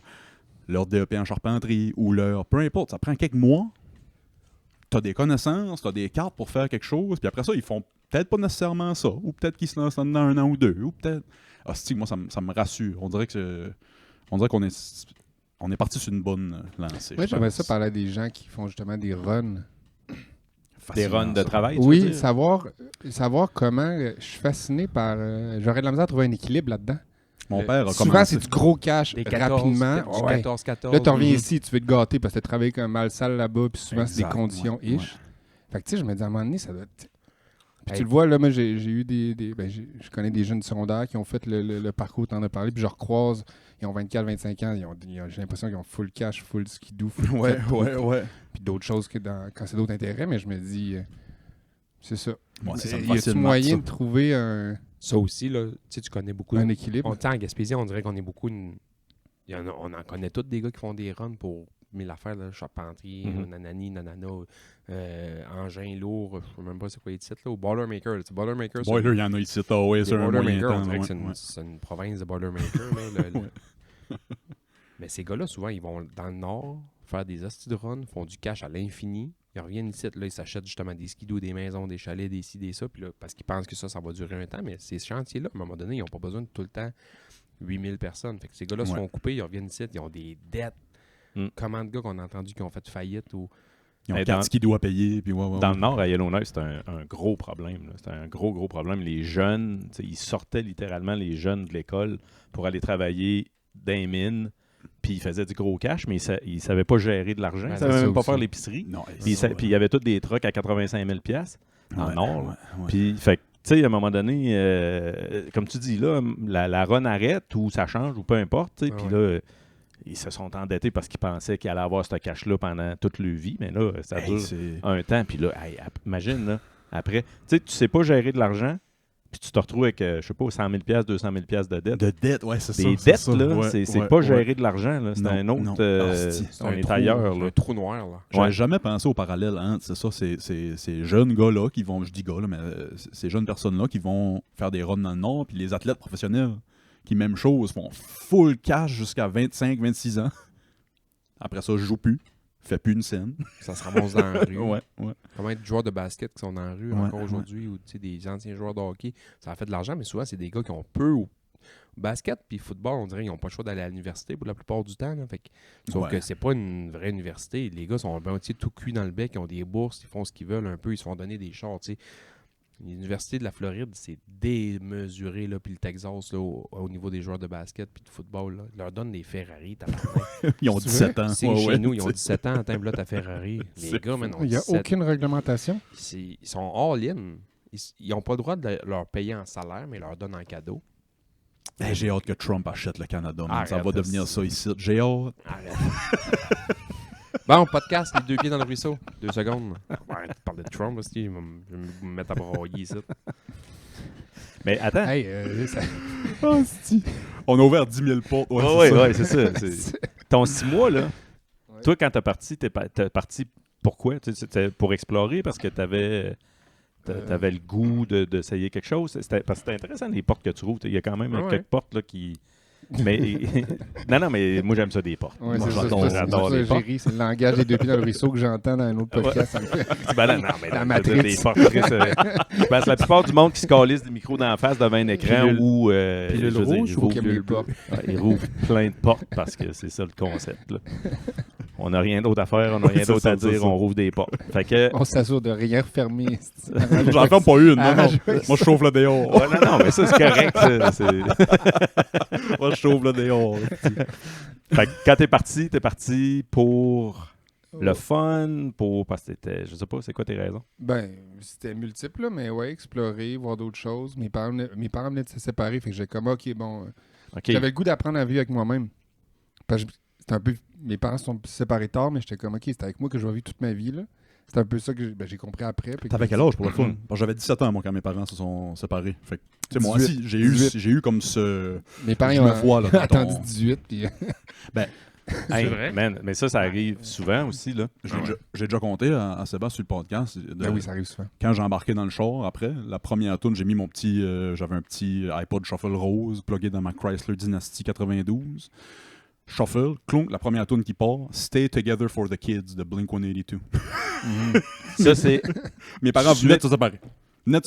leur DEP en charpenterie ou leur... Peu importe, ça prend quelques mois. T'as des connaissances, t'as des cartes pour faire quelque chose, puis après ça, ils font peut-être pas nécessairement ça, ou peut-être qu'ils se lancent dans un an ou deux, ou peut-être... Ah, moi, ça me rassure. On dirait qu'on est parti sur une bonne lancée.
Moi,
je
j'aimerais
pense.
ça parler à des gens qui font justement des runs.
Des
Fascinant,
runs de
ça.
travail, tu veux
Oui,
dire?
savoir comment. Je suis fasciné par. J'aurais de la misère à trouver un équilibre là-dedans.
Mon père a
Souvent,
commencé...
c'est du gros cash
des 14,
rapidement.
du
Ouais.
14-14.
Là, tu reviens
mhm.
ici, tu veux te gâter parce que tu travailles comme un mal sale là-bas, puis souvent, c'est des
Exact,
conditions
ouais,
ish. Fait que, tu sais, je me dis, à un moment donné, ça doit être. Puis
Hey.
tu le vois, là, moi, j'ai eu je connais des jeunes secondaires qui ont fait le parcours, t'en as parlé, puis je recroise, ils ont 24-25 ans, j'ai l'impression qu'ils ont full cash, full skidoo, full
Ouais,
cap,
ouais.
puis d'autres choses que quand c'est d'autres intérêts, mais je me dis, c'est ça.
Moi, ça me
Y a-tu
fascine,
moyen
ça.
de trouver un
Ça aussi, là, tu sais, tu connais beaucoup.
un équilibre?
On tient en Gaspésie, on dirait qu'on est beaucoup. On en connaît tous des gars qui font des runs pour 1000 affaires, là, charpenterie,
Mhm.
nanani, nanana, engin lourd, je sais même pas c'est quoi les titres, là, ou Boilermaker. Boilermaker, c'est
Boiler, il y en a ici, c'est un moyen
Boilermaker,
temps.
on dirait que
ouais.
c'est une province de Boilermaker. Là,
Ouais.
Mais ces gars-là, souvent, ils vont dans le nord faire des hosties de run, font du cash à l'infini. Ils reviennent ici, là, ils s'achètent justement des skidoo, des maisons, des chalets, des ci, des ça, puis là, parce qu'ils pensent que ça va durer un temps. Mais ces chantiers-là, à un moment donné, ils n'ont pas besoin de tout le temps 8000 personnes. Fait que ces gars-là se font couper, ils reviennent ici, ils ont des dettes. Comment de gars qu'on a entendu qui ont fait faillite ou...
Ils ont 4 skidoo à payer. Puis
dans le Nord, à Yellowknife, c'était un gros problème. C'était un gros problème. Les jeunes, ils sortaient littéralement les jeunes de l'école pour aller travailler dans les mines. Puis ils faisaient du gros cash, mais ils ne savaient pas gérer de l'argent. Ils ne savaient même pas faire l'épicerie. Puis il y avait tous des trucks à 85 000 $ dans le Nord. Puis, fait tu sais, à un moment donné, comme tu dis, là, la run arrête ou ça change ou peu importe. Puis là, ils se sont endettés parce qu'ils pensaient qu'ils allaient avoir ce cash-là pendant toute leur vie. Mais là, ça dure un temps. Puis là, imagine, là, après, tu sais pas gérer de l'argent. Puis tu te retrouves avec, je sais pas, 100 000 $, 200 000 $ de dette.
De dette, ouais, c'est ça.
Des dettes, là, c'est pas gérer de l'argent, là. C'est un autre... on est ailleurs, là.
Un trou noir, là.
J'avais jamais pensé au parallèle, hein. C'est ça, ces jeunes gars-là qui vont, je dis gars, là, mais ces jeunes personnes-là qui vont faire des runs dans le Nord, puis les athlètes professionnels qui, même chose, font full cash jusqu'à 25, 26 ans. Après ça, je joue plus. Fait plus une scène.
Ça se ramasse dans la rue.
Ouais.
Comment être joueurs de basket qui sont dans la rue encore aujourd'hui ou des anciens joueurs de hockey, ça a fait de l'argent, mais souvent, c'est des gars qui ont peu ou basket puis football, on dirait qu'ils n'ont pas le choix d'aller à l'université pour la plupart du temps. Là. Fait que, sauf que c'est pas une vraie université. Les gars sont ben, tout cuits dans le bec, ils ont des bourses, ils font ce qu'ils veulent un peu, ils se font donner des chars. T'sais. L'université de la Floride, c'est démesuré, là, puis le Texas, là, au niveau des joueurs de basket puis de football. Là. Ils leur donnent des Ferrari.
Ils ont 17 ans.
C'est chez nous, ils ont 17 ans, attends, là, ta Ferrari. Les gars, maintenant,
il n'y a aucune réglementation.
Ils sont all-in. Ils n'ont pas le droit de leur payer en salaire, mais ils leur donnent en cadeau.
Hey, j'ai hâte que Trump achète le Canada.
Arrête,
ça va devenir ça ici. J'ai hâte.
Arrête. Bon, podcast, les 2 pieds dans le ruisseau. 2 secondes. Ouais, tu parles de Trump aussi. Je vais me mettre à broyer ici.
Mais attends.
Hey,
Oh, on a ouvert 10 000 portes.
Ouais, c'est ça. Ton 6 mois, là, toi, quand t'es parti pourquoi? C'était pour explorer parce que t'avais le goût d'essayer quelque chose? Parce que c'était intéressant, les portes que tu rouvres. Il y a quand même quelques portes là, qui... Mais non, mais moi j'aime ça des portes.
Ouais,
moi
j'adore les portes. C'est le langage des 2 pieds dans le ruisseau que j'entends dans un autre podcast.
Non, mais dans Matrix. Des portes, je pense que la plupart du monde qui se calisse des micros dans la face devant un écran ou
pilule rouge ou pilule bleue.
Ils rouvrent plein de portes parce que c'est ça le concept. Là. On n'a rien d'autre à faire, on n'a rien d'autre à dire, on rouvre des portes. Fait que...
On s'assure de rien refermer.
J'en ferme pas une, non. Moi, je chauffe le dehors.
Ouais, non, mais ça, c'est correct.
Moi, je chauffe le dehors.
Fait que quand t'es parti pour le fun, parce que je sais pas, c'est quoi tes raisons?
Ben, c'était multiple, là, mais ouais, explorer, voir d'autres choses. Mes parents venaient de se séparer, fait que j'ai comme, OK, bon... J'avais le goût d'apprendre à vivre avec moi-même. Parce que c'était un peu... Mes parents se sont séparés tard, mais j'étais comme, OK, c'était avec moi que je vais vivre toute ma vie, là. C'était un peu ça que j'ai compris après.
T'avais quel âge pour le fun? Parce que j'avais 17 ans, moi, quand mes parents se sont séparés. Fait que, moi aussi, j'ai eu comme ce...
Mes parents ont attendu 18, puis...
Ben... Hey, vrai? Man, mais ça arrive souvent aussi, là.
J'ai déjà compté à Sébastien sur le podcast.
Oui, ça arrive souvent.
Quand j'ai embarqué dans le char, après, la première tune, j'ai mis mon petit... j'avais un petit iPod Shuffle rose plugué dans ma Chrysler Dynasty 92. Shuffle, clonk, la première tune qui part, Stay Together for the Kids de Blink-182.
Ça, c'est...
Mes parents venaient de se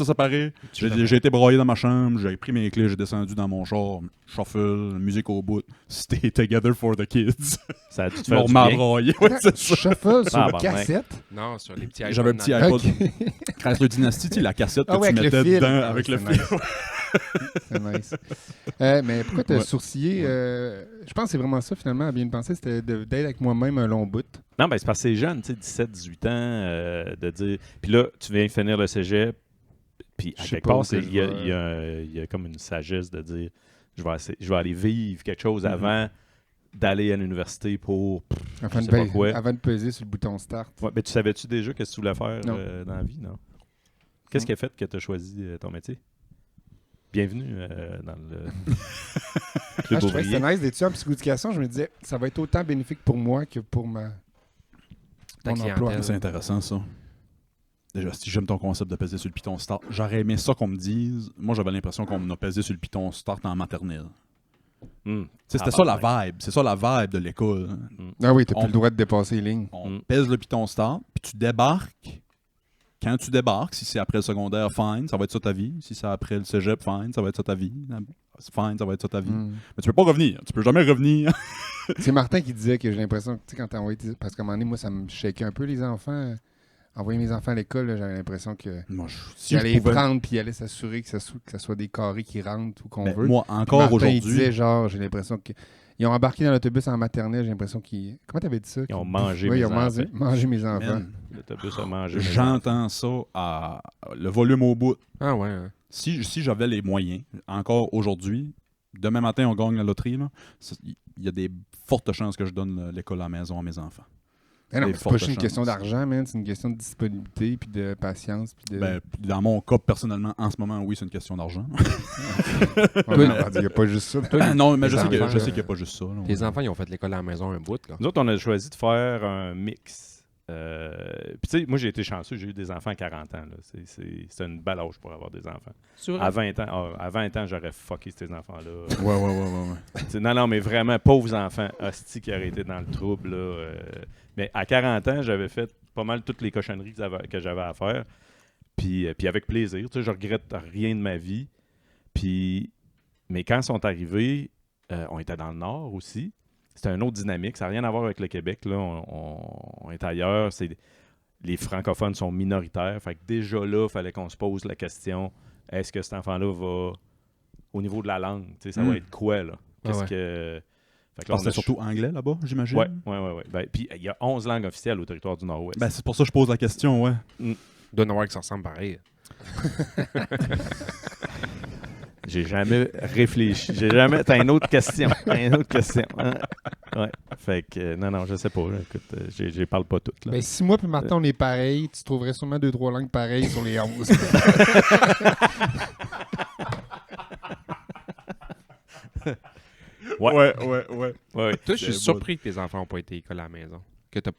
séparer. J'ai été broyé dans ma chambre, j'ai pris mes clés, j'ai descendu dans mon char, shuffle, musique au bout, Stay Together for the Kids.
Ça a dû te faire du bien.
Broyé, ouais, c'est ça.
Shuffle sur cassette?
Non, sur les petits iPods.
J'avais un petit iPod. Chrysler Dynasty, la cassette que tu mettais dedans avec le fil.
C'est nice. Mais pourquoi tu as sourcillé? Je pense que c'est vraiment ça, finalement, à bien penser, c'était d'être avec moi-même un long bout.
Non, ben c'est parce que c'est jeune, tu sais, 17, 18 ans, de dire... Puis là, tu viens finir le cégep, puis à quelque part, il y a comme une sagesse de dire, je vais aller vivre quelque chose avant d'aller à l'université pour...
Avant de peser sur le bouton Start.
Ouais, mais tu savais-tu déjà qu'est-ce que tu voulais faire dans la vie, non? Qu'est-ce qui a fait que tu as choisi ton métier? Bienvenue dans le
je trouvais que c'était nice d'étudier en psychoéducation. Je me disais, ça va être autant bénéfique pour moi que pour mon emploi.
C'est intéressant, ça. Déjà, si j'aime ton concept de peser sur le piton Start, j'aurais aimé ça qu'on me dise. Moi, j'avais l'impression qu'on m'a pesé sur le piton Start en maternelle. C'était ça la vibe. C'est ça la vibe de l'école.
Ah oui, t'as
On-
plus le droit de dépasser les lignes.
On pèse le piton start, puis tu débarques. Quand tu débarques, si c'est après le secondaire, fine, ça va être ça ta vie. Si c'est après le cégep, fine, ça va être ça ta vie. Fine, ça va être ça ta vie. Mais tu peux pas revenir. Tu peux jamais revenir.
C'est Martin qui disait que j'ai l'impression que, tu sais, quand t'as envoyé parce qu'à un moment donné, moi, ça me shakeait un peu, les enfants. Envoyer mes enfants à l'école, là, j'avais l'impression que
Moi,
il allait les prendre, puis il allait s'assurer que ça soit des carrés qui rentrent ou qu'on veut.
Moi, encore
Martin,
aujourd'hui.
il disait, genre, j'ai l'impression qu'ils ont embarqué dans l'autobus en maternelle, j'ai l'impression qu'ils... Comment t'avais dit ça?
Ils ont mangé
Oui,
mes
ils ont mangé mes enfants.
Man,
L'autobus a mangé mes enfants.
j'entends ça à le volume au bout.
Ah ouais. Hein.
Si j'avais les moyens, encore aujourd'hui, demain matin, on gagne la loterie, là, il y a des fortes chances que je donne l'école à la maison à mes enfants.
Eh non,
Des
mais c'est pas
fortes
juste une question
chances.
d'argent, man. C'est une question de disponibilité, puis de patience, puis de...
Ben, dans mon cas, personnellement, en ce moment, oui, c'est une question d'argent.
Ouais, il n'y a pas juste ça.
Non, mais
les
je sais
enfants,
qu'il n'y a pas juste ça. là.
Tes enfants, ils ont fait l'école à la maison un bout, là.
Nous autres, on a choisi de faire un mix. Puis tu sais, moi, j'ai été chanceux. J'ai eu des enfants à 40 ans. Là. C'est une belle âge pour avoir des enfants. À 20 ans, j'aurais fucké ces enfants-là.
Ouais.
T'sais, non, mais vraiment, pauvres enfants, hostie qui auraient été dans le trouble. Là, mais à 40 ans, j'avais fait pas mal toutes les cochonneries que j'avais à faire. Puis avec plaisir. Tu sais, je regrette rien de ma vie. Mais quand ils sont arrivés, on était dans le Nord aussi. C'était une autre dynamique. Ça n'a rien à voir avec le Québec. Là. On est ailleurs. Les francophones sont minoritaires. Fait que déjà là, il fallait qu'on se pose la question, est-ce que cet enfant-là va au niveau de la langue? Ça va être quoi, là? Qu'est-ce que... Fait que là,
C'était surtout anglais là-bas, j'imagine?
Ouais. Ben, puis il y a 11 langues officielles au territoire du Nord-Ouest.
Ben, c'est pour ça que je pose la question, ouais.
Il doit y en avoir que ça ressemble pareil.
J'ai jamais réfléchi. T'as une autre question. Hein? Ouais. Fait que, non, je sais pas. Là. Écoute, j'y parle pas toutes. Là.
Ben, si moi et Martin, on est pareils, tu trouverais sûrement 2-3 langues pareilles sur les 11.
Ouais.
Toi, je suis
C'est
surpris que tes enfants n'ont pas été à l'école à la maison. Que t'as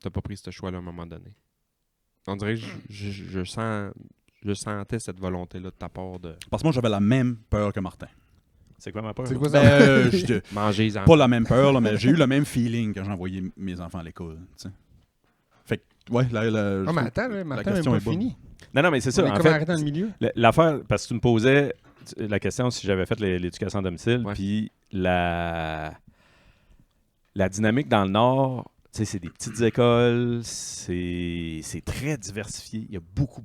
pas pris ce choix-là à un moment donné. On dirait que je sentais cette volonté-là de ta part de
Parce que moi, j'avais la même peur que Martin.
C'est quoi ma peur?
C'est quoi
Ben,
ça?
manger les enfants.
pas la même peur, là, mais j'ai eu le même feeling quand j'ai envoyé mes enfants à l'école. T'sais. Fait que, ouais,
Non, mais attends, là, Martin n'a
question
pas
est bonne.
fini.
Non, mais c'est ça.
On est
En
comme
fait,
arrêté dans le milieu.
l'affaire, parce que tu me posais la question si j'avais fait l'éducation à domicile,
Ouais.
puis la dynamique dans le Nord, tu sais, c'est des petites écoles, c'est très diversifié. Il y a beaucoup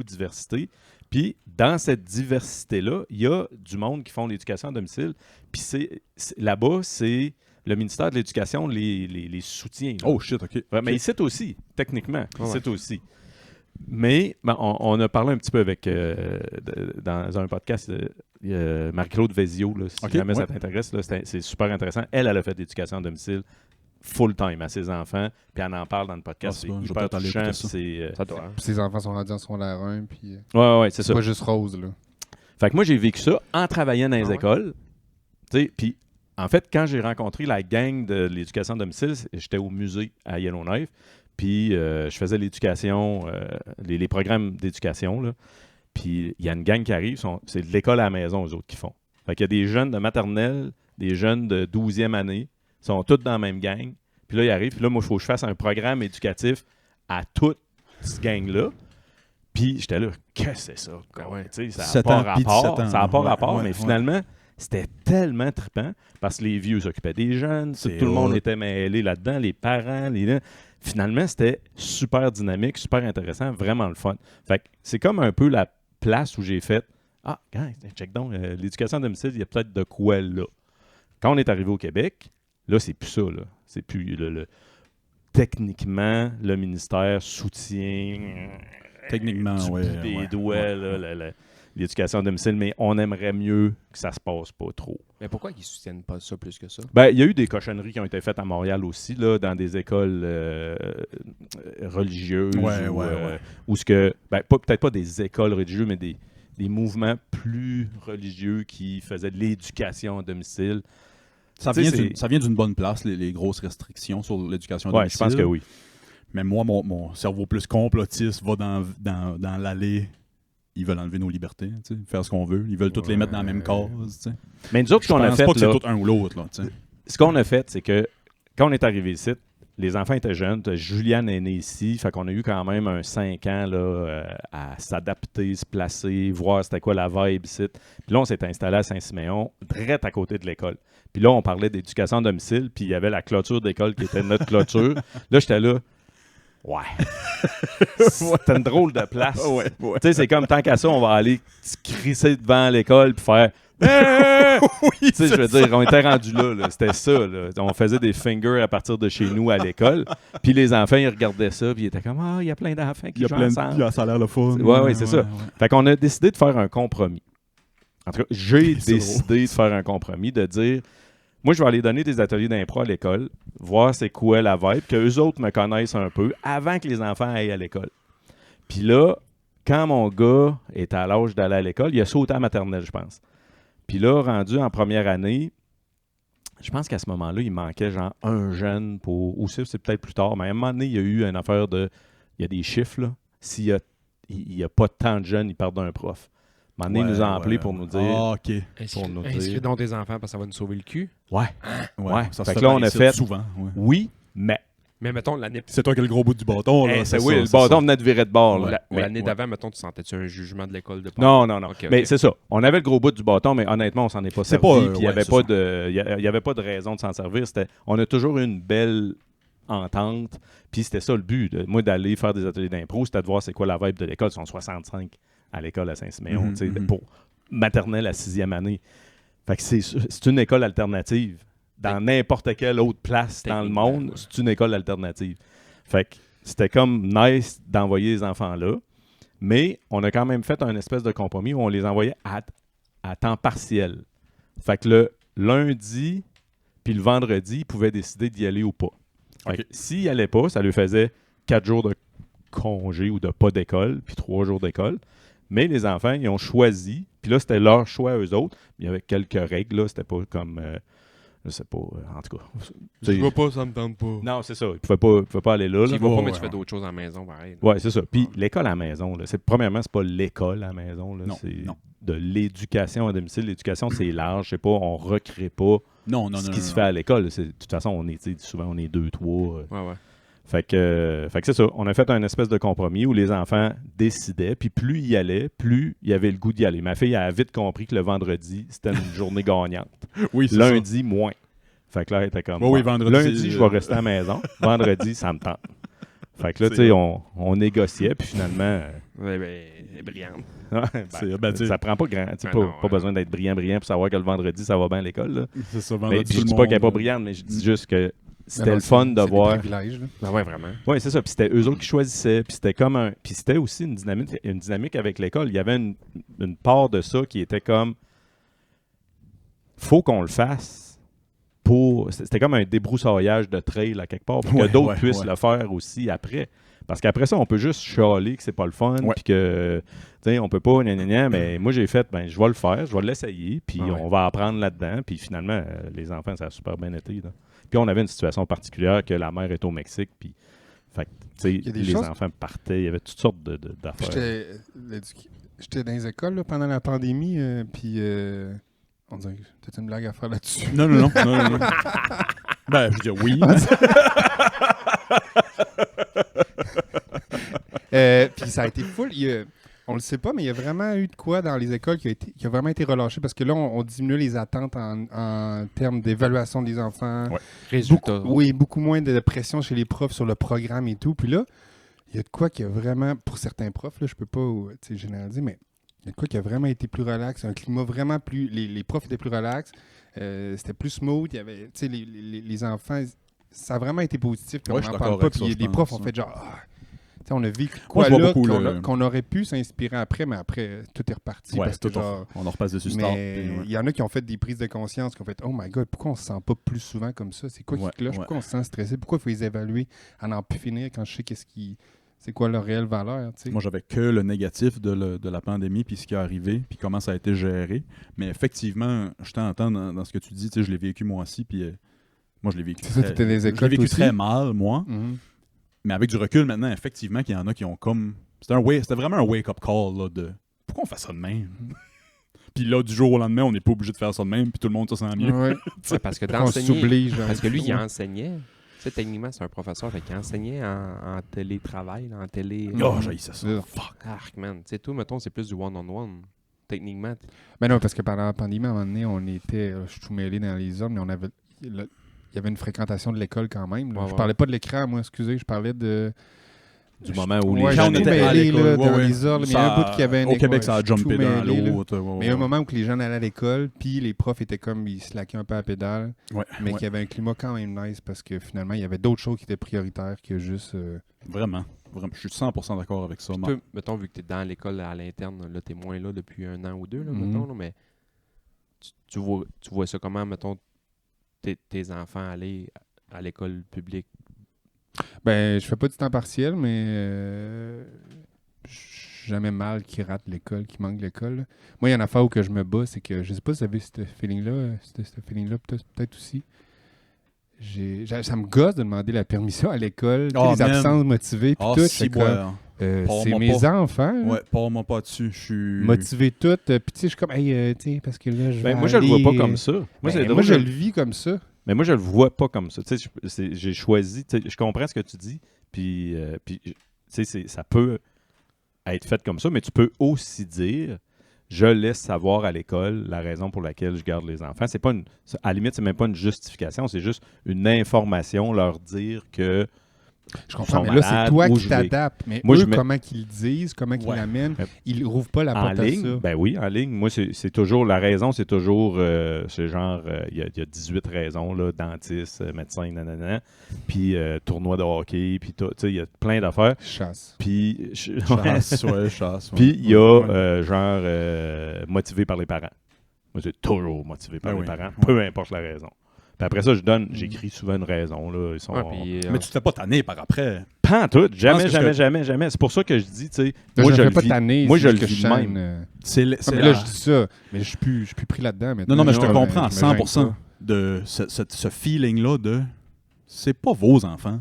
de diversité. Puis, dans cette diversité-là, il y a du monde qui font l'éducation à domicile. Puis, là-bas, c'est le ministère de l'Éducation les soutient. Là.
Oh shit, ok.
Ouais, mais ici aussi, techniquement.
Ouais.
Ici aussi. Mais on a parlé un petit peu avec, dans un podcast, Marie-Claude Vézio, là, si
Ok,
jamais ça
ouais.
t'intéresse, là, c'est super intéressant. Elle a fait de l'éducation à domicile full-time à ses enfants, puis elle en parle dans le podcast.
Ah,
C'est
c'est bon, je vais
hyper
peut-être aller
touchant.
écouter ça.
C'est,
Ça doit. Hein.
Puis ses enfants sont rendus en secondaire 1, puis
ouais, c'est ça.
pas juste rose, là.
Fait que moi, j'ai vécu ça en travaillant dans les
ouais?
écoles. Tu sais, puis en fait, quand j'ai rencontré la gang de l'éducation à domicile, j'étais au musée à Yellowknife, puis je faisais l'éducation, les programmes d'éducation, là. Puis il y a une gang qui arrive, c'est de l'école à la maison, eux autres, qui font. Fait qu'il y a des jeunes de maternelle, des jeunes de 12e année, ils sont tous dans la même gang. Puis là, ils arrivent, puis là, moi, il faut que je fasse un programme éducatif à toute cette gang-là. Puis j'étais là, qu'est-ce que c'est ça?
Ah ouais.
Tu sais, ça n'a
7
pas
ans, puis 17
rapport,
ans,
ça n'a pas
ouais,
rapport,
ouais,
mais
ouais.
finalement, c'était tellement trippant parce que les vieux s'occupaient des jeunes,
C'est
tout le monde
hot.
était mêlé là-dedans, les parents, Finalement, c'était super dynamique, super intéressant, vraiment le fun. Fait que c'est comme un peu la place où j'ai fait ah, regarde, check donc, l'éducation à domicile, il y a peut-être de quoi là. Quand on est arrivé au Québec, là, c'est plus ça, là. C'est plus techniquement, le ministère soutient
Techniquement,
du
ouais.
bout des
ouais,
doigts,
ouais,
là,
ouais.
l'éducation à domicile, mais on aimerait mieux que ça se passe pas trop.
Mais pourquoi ils soutiennent pas ça plus que ça?
Ben, il y a eu des cochonneries qui ont été faites à Montréal aussi, là, dans des écoles religieuses.
Ouais,
ou,
ouais.
Ou ce que, ben, peut-être pas des écoles religieuses, mais des mouvements plus religieux qui faisaient de l'éducation à domicile.
Ça
Tu sais,
vient d'une bonne place, les grosses restrictions sur l'éducation à
Ouais,
domicile.
je pense que oui.
Mais moi, mon cerveau plus complotiste va dans l'allée ils veulent enlever nos libertés, tu sais, faire ce qu'on veut. Ils veulent toutes les mettre dans la même case. Tu sais.
Mais nous autres, ce
Je
qu'on a
pense
fait,
pas que c'est
là,
tout un ou l'autre. Là, tu sais.
ce qu'on a fait, c'est que quand on est arrivé ici, les enfants étaient jeunes. Juliane est née ici. Fait qu'on a eu quand même un 5 ans là, à s'adapter, se placer, voir c'était quoi la vibe ici. Puis là, on s'est installé à Saint-Siméon, direct à côté de l'école. Puis là, on parlait d'éducation à domicile, puis il y avait la clôture d'école qui était notre clôture. Là, j'étais là. Ouais. C'était une drôle de place.
Ouais.
Tu sais, c'est comme tant qu'à ça, on va aller se crisser devant l'école puis faire.
Oui,
Tu sais, je veux dire, on était rendu là. C'était ça. Là. On faisait des fingers à partir de chez nous à l'école. Puis les enfants, ils regardaient ça, puis ils étaient comme « Ah, il y a plein d'enfants qui jouent ensemble. »
Ça a l'air le fun.
Ouais, c'est ça. Fait qu'on a décidé de faire un compromis. En tout cas, j'ai décidé de faire un compromis, de dire moi, je vais aller donner des ateliers d'impro à l'école, voir c'est quoi la vibe, que eux autres me connaissent un peu avant que les enfants aillent à l'école. Puis là, quand mon gars est à l'âge d'aller à l'école, il a sauté à la maternelle, je pense. Puis là, rendu en première année, je pense qu'à ce moment-là, il manquait genre un jeune pour. Ou c'est peut-être plus tard, mais à un moment donné, il y a eu une affaire de. Il y a des chiffres, là. S'il n'y a pas tant de jeunes, ils partent d'un prof. À un moment donné, ils nous ont appelés pour nous dire.
Ah, OK.
Pour nous
Inscris
dire.
donc des enfants parce que ça va nous sauver le cul.
Ouais.
Ouais,
Ça
ça
fait
se
que là,
fait
on a
ici
fait.
souvent. Ouais.
Oui, mais.
Mais mettons, l'année
C'est toi qui as le gros bout du bâton. Là,
Eh,
c'est
oui,
ça,
le
c'est
bâton
ça.
venait de virer de bord. Là.
Ouais.
la- l'année
ouais.
d'avant, mettons, tu sentais-tu un jugement de l'école de
Non.
Ok,
Mais
ok.
c'est ça. On avait le gros bout du bâton, mais honnêtement, on s'en est pas
C'est
servi.
pas,
Puis il n'y
ouais,
avait,
c'est
pas
ça.
de, il y avait pas de raison de s'en servir. On a toujours eu une belle entente. Puis c'était ça le but. Moi, d'aller faire des ateliers d'impro, c'était de voir c'est quoi la vibe de l'école. Ils sont 65 à l'école à Saint-Siméon,
Mhm,
tu sais,
mhm.
pour maternelle à 6e année. Fait que c'est une école alternative. Dans n'importe quelle autre place dans le
Techniquement,
monde,
ouais.
c'est une école alternative. Fait que c'était comme nice d'envoyer les enfants là. Mais on a quand même fait un espèce de compromis où on les envoyait à temps partiel. Fait que le lundi puis le vendredi, ils pouvaient décider d'y aller ou pas. Fait que s'ils n'y allaient pas, ça lui faisait 4 jours de congé ou de pas d'école, puis 3 jours d'école. Mais les enfants, ils ont choisi, puis là, c'était leur choix à eux autres. Il y avait quelques règles, là. C'était pas comme... je sais pas, en tout cas.
Je vois pas, ça me tente pas.
Non, c'est ça. Ils pouvaient pas aller là.
Tu
là.
y vas pas,
Ouais,
mais
ouais,
tu fais
ouais.
d'autres choses à la maison, pareil.
Ouais, c'est ça. Puis l'école à la maison, là, premièrement, c'est pas l'école à la maison. Là,
Non,
c'est
non.
de l'éducation à domicile. L'éducation, c'est large. Je sais pas, on recrée pas
Non,
ce qui se fait à l'école. De toute façon, on est, tu sais, souvent, on est 2, 3.
Ouais.
Fait que c'est ça. On a fait un espèce de compromis où les enfants décidaient. Puis plus ils y allaient, plus il y avait le goût d'y aller. Ma fille a vite compris que le vendredi, c'était une journée gagnante.
Oui, c'est
Lundi, moins. Fait que là, elle était comme...
Oui, vendredi,
Lundi, je vais rester à la maison. Vendredi, ça me tente. Fait que là, tu sais, on négociait. Puis finalement...
Ouais, ben, elle est brillante.
ça prend pas grand. Tu sais,
Ben non,
pas besoin d'être brillant pour savoir que le vendredi, ça va bien à l'école. Là.
C'est ça,
Mais
vendredi,
je
tout
dis
le
pas qu'elle n'est pas
monde,
brillante, mais je dis juste que c'était
Alors,
le fun de
c'est des
voir...
privilèges, là.
Ben ouais, vraiment.
Oui, c'est ça. Puis c'était eux autres qui choisissaient. Puis c'était comme un. Puis c'était aussi une dynamique avec l'école. Il y avait une part de ça qui était comme. Faut qu'on le fasse pour. C'était comme un débroussaillage de trail à quelque part pour que
Ouais,
d'autres
ouais,
puissent
ouais.
le faire aussi après. Parce qu'après ça, on peut juste chialer que c'est pas le fun.
Ouais.
Puis que. Tu sais, on peut pas. Mais moi, j'ai fait. Ben, je vais le faire. Je vais l'essayer. Puis
Ah ouais.
on va apprendre là-dedans. Puis finalement, les enfants, ça a super bien été. Là. Puis on avait une situation particulière que la mère est au Mexique. Puis. Fait que, tu
Il y a
sais,
des
les
choses-
enfants partaient, il y avait toutes sortes d'affaires.
J'étais dans les écoles là, pendant la pandémie, puis on dirait que t'as une blague à faire là-dessus.
Non. Ben, je veux dire oui.
Puis ça a été full. On le sait pas, mais il y a vraiment eu de quoi dans les écoles qui a vraiment été relâché parce que là, on diminue les attentes en termes d'évaluation des enfants.
Ouais.
Résultat.
Beaucoup moins de pression chez les profs sur le programme et tout. Puis là, il y a de quoi qui a vraiment, pour certains profs, là, je peux pas généraliser, mais il y a de quoi qui a vraiment été plus relax. Un climat vraiment plus. Les profs étaient plus relax. C'était plus smooth. Il y avait, tu sais, les enfants. Ça a vraiment été positif. Puis
Ouais,
on
je suis
n'en
d'accord
parle pas.
avec ça,
Puis
je
les
pense,
profs ont
ouais.
fait genre. Tu sais, on a vécu quoi
je vois
là
beaucoup
qu'on aurait pu s'inspirer après, mais après, tout est reparti.
Ouais,
parce que,
tout,
genre,
on en repasse dessus start.
mais
puis, ouais.
il y en a qui ont fait des prises de conscience, qui ont fait « Oh my God, pourquoi on se sent pas plus souvent comme ça? C'est quoi qui
Ouais,
cloche?
ouais.
Pourquoi on se sent stressé? Pourquoi il faut les évaluer à n'en plus finir quand je sais c'est quoi leur réelle valeur? » tu sais?
Moi, j'avais que le négatif de la pandémie, puis ce qui est arrivé, puis comment ça a été géré. Mais effectivement, je t'entends dans ce que tu dis. Tu sais, je l'ai vécu moi aussi, puis moi, je l'ai vécu.
C'est ça, t'étais dans les
je l'ai
écoles,
vécu
toi aussi?
très mal, moi.
Mhm.
Mais avec du recul maintenant, effectivement, qu'il y en a qui ont comme. C'était vraiment un wake-up call là, de pourquoi on fait ça de même? Puis là, du jour au lendemain, on n'est pas obligé de faire ça de même, puis tout le monde se sent mieux.
Ouais.
Ouais, parce que
On s'oblige.
parce que lui, il enseignait. Tu sais, techniquement, c'est un professeur, fait qu'il enseignait en télétravail, là, en télé...
Oh, j'ai ça.
Fuck. Arc, man. Tu sais, tout, mettons, c'est plus du one-on-one. Techniquement.
Mais non, parce que pendant la pandémie, à un moment donné, on était... je suis tout mêlé dans les ordres, mais on avait... Il y avait une fréquentation de l'école quand même. Là.
Ouais,
Je
ouais.
parlais pas de l'écran, moi, excusez. Je parlais de...
Du moment où
Ouais,
les
Quand
gens
on
j'étais
était
étaient
à
mêlé,
l'école,
là,
ouais,
dans
ouais.
les ordres, mais il y a un bout qu'il y avait un
Au Québec,
école,
ça a
je suis
jumpé
tout
dans
mêlé, là.
l'autre.
Mais il y a un moment où que les jeunes allaient à l'école, puis les profs étaient comme, ils slackaient un peu à la pédale,
Ouais,
mais
ouais.
qu'il y avait un climat quand même nice parce que finalement, il y avait d'autres choses qui étaient prioritaires que juste...
Vraiment. Vraiment. Je suis 100% d'accord avec ça.
Toi, mettons, vu que tu es dans l'école à l'interne, là, tu es moins là depuis 1 an ou 2, là,
Mhm.
mettons, là, mais tu vois ça comment, mettons, tes enfants aller à l'école publique?
Ben, je fais pas du temps partiel, mais j'ai jamais mal qu'ils ratent l'école, qu'ils manquent l'école. Là. Moi, il y a une affaire où que je me bats, c'est que je sais pas si vous avez ce feeling-là, peut-être aussi. Ça me gosse de demander la permission à l'école, tu sais,
Oh,
les
man.
absences motivées, puis
Ah,
tout.
si,
c'est comme, c'est
Parle-moi
mes
pas.
enfants, là,
Ouais, parle-moi pas dessus. Je suis.
motivés toutes. Puis tu sais, je suis comme, hey, tu sais, parce que là, je vais
Ben, moi, je le vois
aller,
pas comme ça. Moi,
Ben,
c'est
moi,
drôle,
je le vis comme ça.
Mais moi, je le vois pas comme ça. Tu sais, j'ai choisi. Tu sais, je comprends ce que tu dis. Puis tu sais, ça peut être fait comme ça, mais tu peux aussi dire je laisse savoir à l'école la raison pour laquelle je garde les enfants. C'est pas à la limite, c'est même pas une justification, c'est juste une information, leur dire que
Je
ils
comprends,
sont
mais là, c'est
malades
toi
ou
qui
je vais-
t'adaptes. Mais
Moi,
eux,
je mets-
comment qu'ils le disent, comment qu'ils
Ouais.
l'amènent,
Ouais.
ils rouvrent pas la
En
porte à
ligne,
ça.
ben oui, en ligne. Moi, c'est toujours la raison, c'est toujours c'est genre il y a 18 raisons là, dentiste, médecin, nanana, puis tournoi de hockey, puis tu sais, il y a plein d'affaires.
Chasse.
Puis
Chasse, ouais, chasse. ouais.
puis il y a
Ouais.
genre motivé par les parents. Moi, c'est toujours motivé par
Ben
les
oui.
parents,
Ouais.
peu importe la raison. Puis après ça, j'écris souvent une raison là, ils sont
Ouais, puis,
Mais tu te fais pas tanner par après.
pas en tout, jamais,
que
jamais,
ce
jamais, jamais. C'est pour ça que je dis, tu sais,
Là,
moi
je
je
ne
le
fais pas
vis.
tanner.
Moi,
c'est
je
juste
le
que
vis
je
de
chaîne,
même.
C'est
Non, mais là, je dis ça, mais je suis plus pris là-dedans maintenant.
Non, mais je te
Ouais,
comprends à
je me gêne
100%
pas.
de ce feeling-là de c'est pas vos enfants,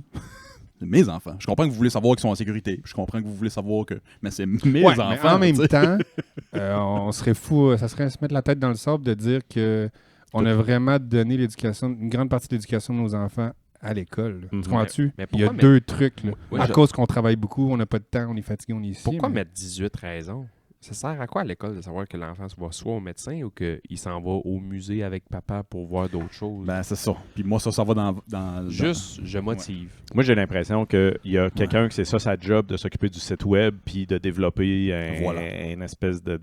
c'est mes enfants. Je comprends que vous voulez savoir qu'ils sont en sécurité. Je comprends que vous voulez savoir que. Mais c'est mes
Ouais, mais
enfants.
en même
tu sais.
temps, on serait fou, ça serait se mettre la tête dans le sable de dire que on a vraiment donné l'éducation, une grande partie de l'éducation de nos enfants à l'école.
Mhm.
Tu comprends-tu?
Mais
Il y a
pourquoi
deux trucs. Là.
Ouais,
à
je-
cause qu'on travaille beaucoup, on n'a pas de temps, on est fatigué, on est ici.
Pourquoi
mais-
mettre 18 raisons? Ça sert à quoi à l'école de savoir que l'enfant va soit au médecin ou qu'il s'en va au musée avec papa pour voir d'autres choses?
Ben, c'est ça. Puis moi, ça va dans.
Juste, je motive.
Moi, j'ai l'impression qu'il y a quelqu'un que c'est ça sa job de s'occuper du site web puis de développer
Voilà.
une espèce de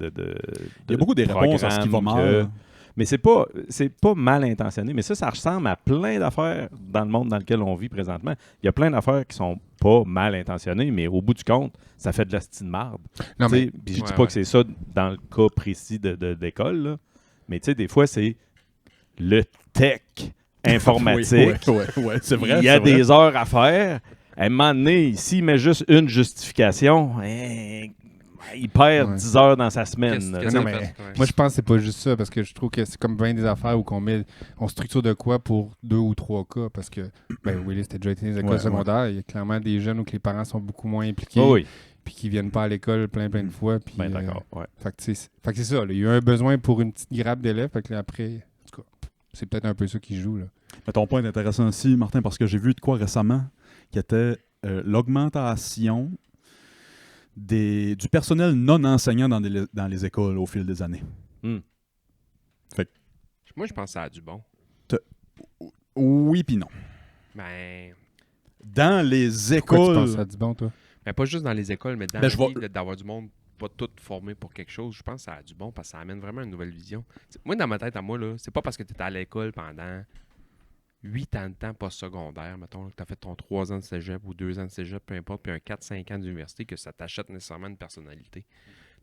Il y a beaucoup des réponses à ce qui va
programme
mal.
Mais c'est pas mal intentionné. Mais ça ressemble à plein d'affaires dans le monde dans lequel on vit présentement. Il y a plein d'affaires qui sont pas mal intentionnées, mais au bout du compte, ça fait de la style marde.
Non,
Tu sais,
mais
puis je dis
Ouais,
pas
ouais.
que c'est ça dans le cas précis d'école, là. Mais tu sais, des fois, c'est le tech informatique.
Ouais, c'est vrai.
Il y a
c'est vrai.
des heures à faire. À un moment donné, s'il met juste une justification, il perd
Ouais.
10 heures dans sa
Qu'est-ce
semaine.
que
tu
t'as
sais.
non, mais
fait? Ouais.
moi, je pense que c'est pas juste ça, parce que je trouve que c'est comme bien des affaires où on structure de quoi pour 2 ou 3 cas, parce que, ben oui, c'était déjà été des écoles
Ouais,
secondaires, il y a clairement des jeunes où que les parents sont beaucoup moins impliqués,
Oh oui,
puis qui viennent pas à l'école plein de fois. Puis,
ben d'accord. Ouais.
Fait que c'est ça, là, il y a eu un besoin pour une petite grappe d'élèves, fait que là, après, en tout cas, c'est peut-être un peu ça qui joue, là.
Mais ton point est intéressant aussi, Martin, parce que j'ai vu de quoi récemment qui était l'augmentation du personnel non enseignant dans les écoles au fil des années.
Moi, je pense que ça a du bon.
Oui puis non.
Ben,
Dans les
Pourquoi tu
écoles...
penses que ça a du bon, toi?
pas juste dans les écoles, mais dans
Ben,
la
je vais-
vie, d'avoir du monde pas tout formé pour quelque chose, je pense que ça a du bon parce que ça amène vraiment une nouvelle vision. T'sais, moi, dans ma tête, à moi, là, c'est pas parce que tu étais à l'école pendant 8 ans de temps post-secondaire, mettons, que tu as fait ton 3 ans de cégep ou 2 ans de cégep, peu importe, puis un 4-5 ans d'université, que ça t'achète nécessairement une personnalité.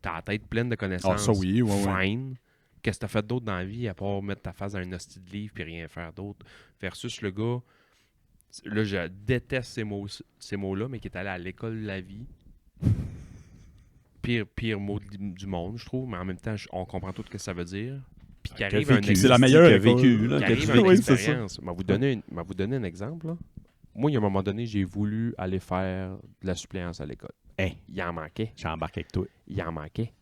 Tu as la tête pleine de connaissances.
Ah, ça oui, ouais.
Fine. Qu'est-ce que tu as fait d'autre dans la vie à part mettre ta face dans un hostie de livre puis rien faire d'autre? Versus le gars, là, je déteste ces mots-là, mais qui est allé à l'école de la vie. Pire mot du monde, je trouve, mais en même temps, on comprend tout ce que ça veut dire. Puis qui arrive à un
C'est la meilleure
qui a
école.
vécu, là,
qui
qui a
arrive
tout
à une
Oui, c'est ça.
expérience. Je vais vous donner un exemple. Là. Moi, il y a un moment donné, j'ai voulu aller faire de la suppléance à l'école.
Hein?
Il en manquait.
J'ai embarqué avec toi.
Il en manquait.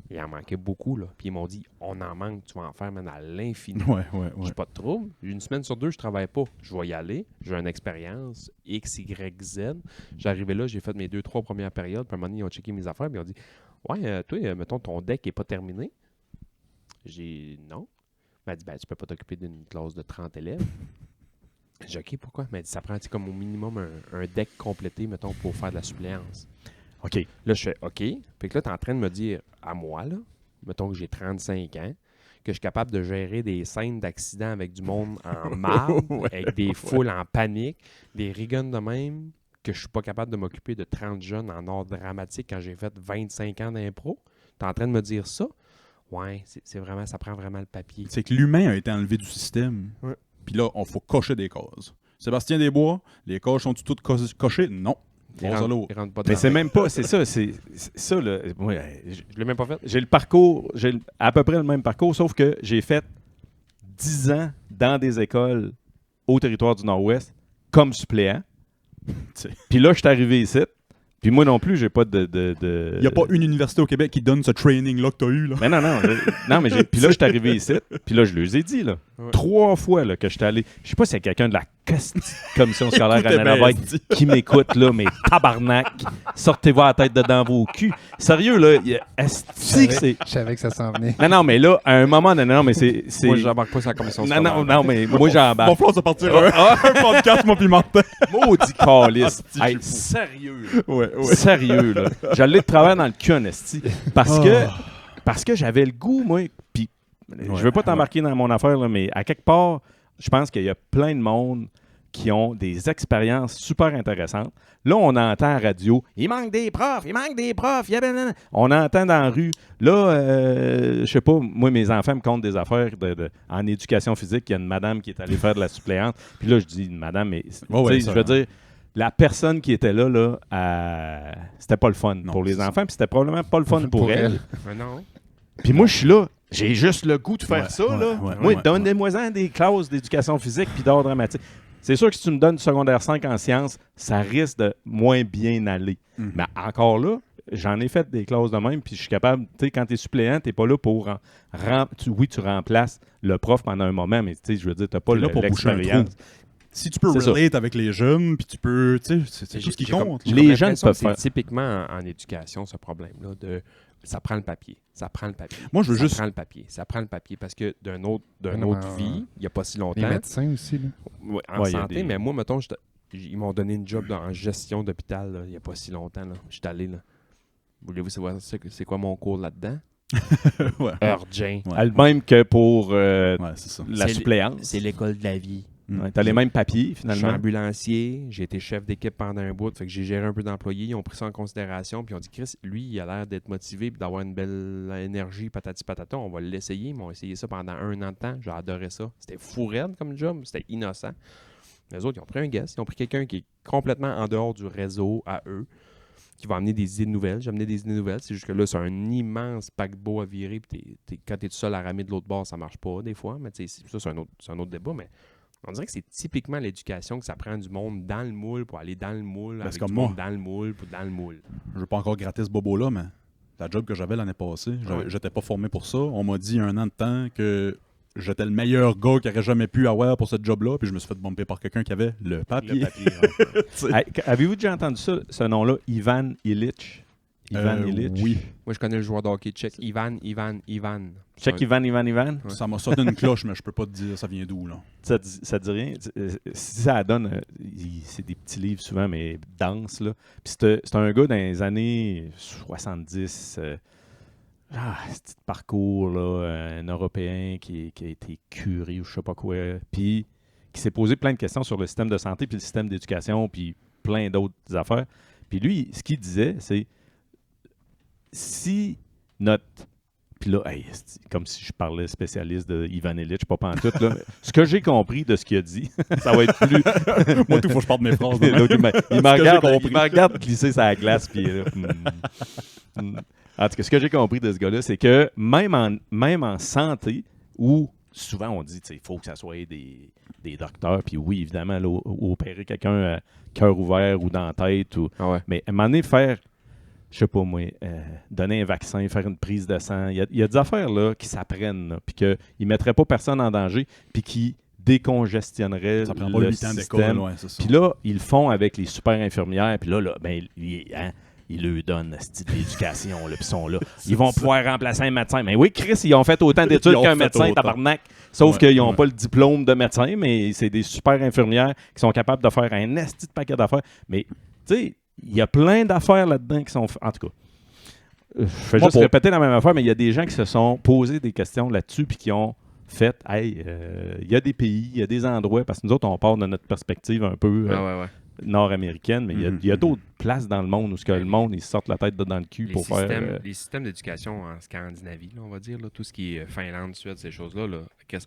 Il en manquait beaucoup, là. Puis ils m'ont dit, on en manque, tu vas en faire, man, à l'infini.
Ouais.
J'ai pas de trouble. Une semaine sur 2, je travaille pas. Je vais y aller. J'ai une expérience X, Y, Z. J'arrivais là, j'ai fait mes 2-3 premières périodes. Puis à un moment donné, ils ont checké mes affaires. Puis ils ont dit, ouais, toi, mettons, ton deck est pas terminé. J'ai non. Il m'a dit, ben, tu peux pas t'occuper d'une classe de 30 élèves. J'ai dit, OK, pourquoi? Il m'a dit, ça prend comme au minimum un deck complété, mettons, pour faire de la suppléance.
OK.
Là, je fais OK. Puis que là, tu es en train de me dire à moi, là, mettons que j'ai 35 ans, que je suis capable de gérer des scènes d'accidents avec du monde en marbre, avec des foules en panique, des rigones de même, que je suis pas capable de m'occuper de 30 jeunes en ordre dramatique quand j'ai fait 25 ans d'impro. Tu es en train de me dire ça? Ouais, c'est vraiment, ça prend vraiment le papier.
C'est que l'humain a été enlevé du système.
Ouais.
Puis là, on faut cocher des cases. Sébastien Desbois, les cases sont toutes cochées? Non.
Il
Bon, ça, l'autre.
rentre pas
Mais
dans
c'est
la-
même pas, c'est ça, c'est ça, là. Ouais,
Je l'ai même pas fait.
j'ai le parcours, à peu près le même parcours, sauf que j'ai fait 10 ans dans des écoles au territoire du Nord-Ouest comme suppléant.
T'sais.
Puis là, je suis arrivé ici. Puis moi non plus, j'ai pas de...
Il n'y a pas une université au Québec qui donne ce training-là que tu as eu. Là.
Mais non, mais puis là, je suis arrivé ici. Puis là, je leur ai dit, là,
Ouais.
3 fois là, que je suis allé. Je sais pas s'il y a quelqu'un de la commission scolaire à
Écoutez bien,
Nunavut
esti.
qui m'écoute, là, mais tabarnak, sortez-vous la tête de dans vos culs. Sérieux, là, esti que c'est...
Je savais que ça s'en venait.
Non, mais là, à un moment, non, mais c'est...
Moi, j'embarque pas sur la commission
Non,
scolaire.
non, mais moi, j'embarque.
Bon, Flo, ça partir un podcast, moi puis Martin.
Maudit calice.
Asti, je suis
Hey,
fou.
sérieux, là.
Ouais.
Sérieux, là. J'allais travailler dans le cul, en esti. Parce que j'avais le goût, moi. Puis, je veux pas t'embarquer dans mon affaire, là, mais à quelque part, je pense qu'il y a plein de monde qui ont des expériences super intéressantes. Là, on entend à la radio, il manque des profs. On entend dans la rue. Là, je sais pas, moi, mes enfants me comptent des affaires en éducation physique. Il y a une madame qui est allée faire de la suppléance. Puis là, je dis, une madame, mais tu sais,
ça,
je veux dire, la personne qui était là, c'était pas le fun
Non,
pour les
c'est
enfants, puis c'était probablement pas le fun pour elle.
Mais non.
Puis moi, je suis là. J'ai juste le goût de faire
Ouais,
ça,
ouais,
là.
ouais,
Moi,
ouais,
donnez-moi-en des classes d'éducation physique puis d'art dramatique. C'est sûr que si tu me donnes du secondaire 5 en sciences, ça risque de moins bien aller.
Mhm.
Mais encore là, j'en ai fait des classes de même, puis je suis capable, tu sais, quand tu es suppléant, tu n'es pas là pour... oui, tu remplaces le prof pendant un moment, mais tu sais, je veux dire, tu n'as pas
T'es là pour boucher un
l'expérience.
Si tu peux
C'est ça.
relate avec les jeunes, puis tu peux, tu sais, c'est tout ce qui
J'ai comme-
compte.
j'ai
Les
comme
jeunes
l'impression
peuvent
que c'est
faire-
typiquement en éducation, ce problème-là, de ça prend le papier. Ça prend le papier.
Moi, je veux
ça
juste-
prend le papier. Ça prend le papier parce que d'une autre
Non,
vie, il n'y a pas si
Les
longtemps,
médecins aussi, là.
ouais, en
Ouais, il y a
santé,
des-
mais moi, mettons, ils m'ont donné une job en gestion d'hôpital là, il n'y a pas si longtemps. Là. J'étais allé là. Voulez-vous savoir c'est quoi mon cours là-dedans?
Ouais.
Urgent.
Ouais.
Le même que pour
Ouais, c'est ça.
la
C'est
suppléance.
C'est l'école de la vie.
Ouais, t'as les mêmes papiers,
Je suis
finalement.
ambulancier, j'ai été chef d'équipe pendant un bout, fait que j'ai géré un peu d'employés, ils ont pris ça en considération, puis ils ont dit Chris, lui, il a l'air d'être motivé et d'avoir une belle énergie, patati patata, on va l'essayer. Ils m'ont essayé ça pendant 1 an de temps, j'ai adoré ça. C'était fou raide comme job, c'était innocent. Les autres, ils ont pris un guest, ils ont pris quelqu'un qui est complètement en dehors du réseau à eux, qui va amener des idées nouvelles. J'ai amené des idées nouvelles, c'est juste que là, c'est un immense paquebot à virer, puis quand t'es tout seul à ramer de l'autre bord, ça marche pas des fois, mais tu sais, ça, c'est un autre débat, mais on dirait que c'est typiquement l'éducation que ça prend du monde dans le moule pour aller dans le moule, avec
c'est comme
du
moi.
monde dans le moule pour dans le moule.
Je veux pas encore gratter ce bobo-là, mais la job que j'avais l'année passée, j'étais pas formé pour ça. On m'a dit 1 an de temps que j'étais le meilleur gars qui aurait jamais pu avoir pour ce job-là, puis je me suis fait bumper par quelqu'un qui avait le papier.
Hey, avez-vous déjà entendu ça, ce nom-là, Ivan Illich? Ivan Illich?
Oui.
Moi, je connais le joueur de hockey tchèque. Ivan.
Check Ivan.
Ouais.
Ça m'a sonné une cloche, mais je peux pas te dire ça vient d'où, là.
Ça te dit rien? Si ça donne, c'est des petits livres souvent, mais denses, là. Puis c'est un gars dans les années 70, petit parcours, là, un Européen qui a été curé ou je sais pas quoi, puis qui s'est posé plein de questions sur le système de santé, puis le système d'éducation, puis plein d'autres affaires. Puis lui, ce qu'il disait, c'est si notre... Puis là, hey, c'est comme si je parlais spécialiste de Ivan Illich, pas pantoute, là. Ce que j'ai compris de ce qu'il a dit, ça va être plus...
Moi, tout, faut que je parte mes phrases.
L'autre, il me
Ce que j'ai compris.
regarde glisser sa glace, puis là, En tout cas, ce que j'ai compris de ce gars-là, c'est que même en santé, où souvent on dit il faut que ça soit des docteurs, puis oui, évidemment, là, opérer quelqu'un cœur ouvert ou dans la tête,
Ah ouais.
mais à un moment donné, faire je sais pas moi, donner un vaccin, faire une prise de sang. Il y a des affaires là qui s'apprennent, là, puis qu'ils ne mettraient pas personne en danger, puis qui décongestionneraient
Ça prend pas
le
8 ans d'école,
système.
ouais, c'est ça.
Puis là, ils le font avec les super infirmières, puis là ben, ils leur donnent de l'éducation, là, puis ils sont là. Ils vont pouvoir remplacer un médecin. Mais oui, Chris, ils ont fait autant d'études
Ils ont
qu'un
fait
médecin,
autant.
tabarnak. Sauf
Ouais,
qu'ils n'ont
ouais.
pas le diplôme de médecin, mais c'est des super infirmières qui sont capables de faire un esti de paquet d'affaires. Mais, tu sais, il y a plein d'affaires là-dedans qui sont... En tout cas, je vais
Moi,
juste répéter la même affaire, mais il y a des gens qui se sont posés des questions là-dessus puis qui ont fait, hey, il y a des pays, il y a des endroits, parce que nous autres, on part de notre perspective un peu
Ouais.
nord-américaine, mais il y a d'autres places dans le monde où le monde, ils se sortent la tête dans le cul pour faire...
Les systèmes d'éducation en Scandinavie, là, on va dire, là, tout ce qui est Finlande, Suède, ces choses-là, là,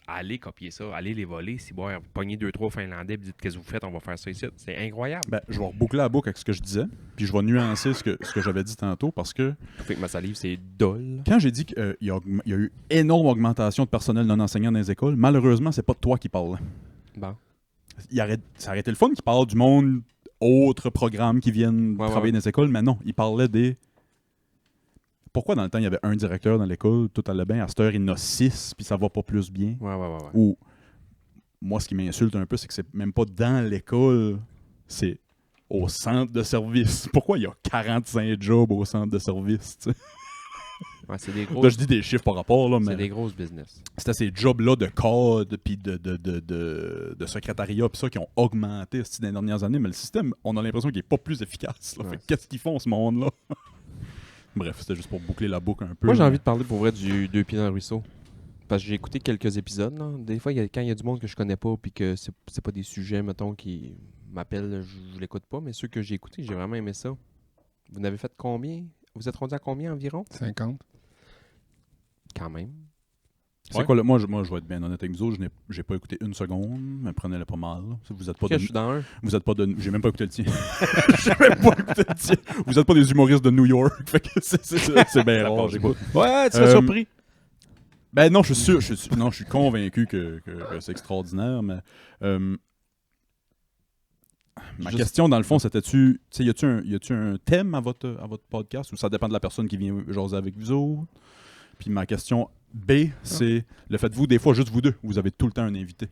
allez copier ça, allez les voler, si boire, pognez 2-3 Finlandais, puis dites qu'est-ce que vous faites, on va faire ça ici. C'est incroyable.
Ben, je vais reboucler la boucle avec ce que je disais, puis je vais nuancer ce que j'avais dit tantôt, parce que
Fait que ma salive, c'est dole.
quand j'ai dit qu'il y a eu énorme augmentation de personnel non enseignant dans les écoles, malheureusement, c'est pas de toi qui parle.
Bon.
Ça aurait été le fun qu'il parle du monde, autres programmes qui viennent travailler dans les écoles, mais non, il parlait des... Pourquoi dans le temps, il y avait un directeur dans l'école, tout allait bien, à cette heure, il y en a 6, puis ça va pas plus bien?
Ouais.
Ou, moi, ce qui m'insulte un peu, c'est que c'est même pas dans l'école, c'est au centre de service. Pourquoi il y a 45 jobs au centre de service, tu sais?
Ouais, c'est des
Là,
grosses,
je dis des chiffres par rapport, là,
c'est
mais
des grosses business.
c'était ces jobs-là de code puis de secrétariat puis ça qui ont augmenté dans les dernières années, mais le système, on a l'impression qu'il n'est pas plus efficace. Là.
Ouais.
Fait que qu'est-ce qu'ils font, ce monde-là? Bref, c'était juste pour boucler la boucle un peu.
Moi, j'ai
mais-
envie de parler pour vrai du Deux pieds dans le ruisseau. Parce que j'ai écouté quelques épisodes. Là. Des fois, quand il y a du monde que je connais pas puis que c'est pas des sujets, mettons, qui m'appellent, je l'écoute pas. Mais ceux que j'ai écoutés, j'ai vraiment aimé ça. Vous n'avez fait combien? Vous êtes rendu à combien environ?
50.
Quand même.
C'est quoi, moi, je vais être bien honnête avec vous autres, j'ai pas écouté une seconde, mais prenez-le pas mal. Là. Vous êtes pas
Je suis dans un.
Vous êtes pas de... J'ai même pas écouté le tien. J'ai même pas écouté le tien. Vous êtes pas des humoristes de New York. Fait que c'est bien rare. J'ai pas...
Ouais, tu serais surpris.
Ben non, je suis sûr. Je suis convaincu que c'est extraordinaire, mais... ma question, dans le fond, c'était-tu... Y a-tu un thème à votre podcast, ou ça dépend de la personne qui vient jaser avec vous autres? Puis ma question B, c'est le faites-vous des fois juste vous deux, vous avez tout le temps un invité.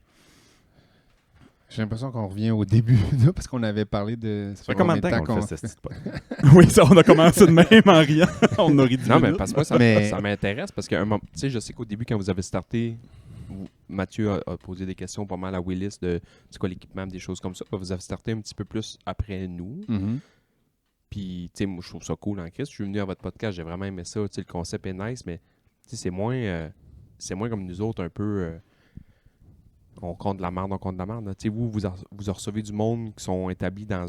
J'ai l'impression qu'on revient au début, là, parce qu'on avait parlé de...
Ça fait combien de temps qu'on fait ce style
Oui, ça, on a commencé de même en riant. On a ri 10
Non, mais
minutes.
parce que moi,
Mais-
ça m'intéresse parce que tu sais, je sais qu'au début, quand vous avez starté, Mathieu a posé des questions pas mal à Willis de c'est quoi l'équipement, des choses comme ça. Vous avez starté un petit peu plus après nous.
Mhm.
Puis, tu sais, moi, je trouve ça cool en Christ. Je suis venu à votre podcast, j'ai vraiment aimé ça. Tu sais, le concept est nice, mais tu sais, c'est moins comme nous autres, un peu. On compte de la merde, on compte de la merde. là. Tu sais, vous recevez du monde qui sont établis dans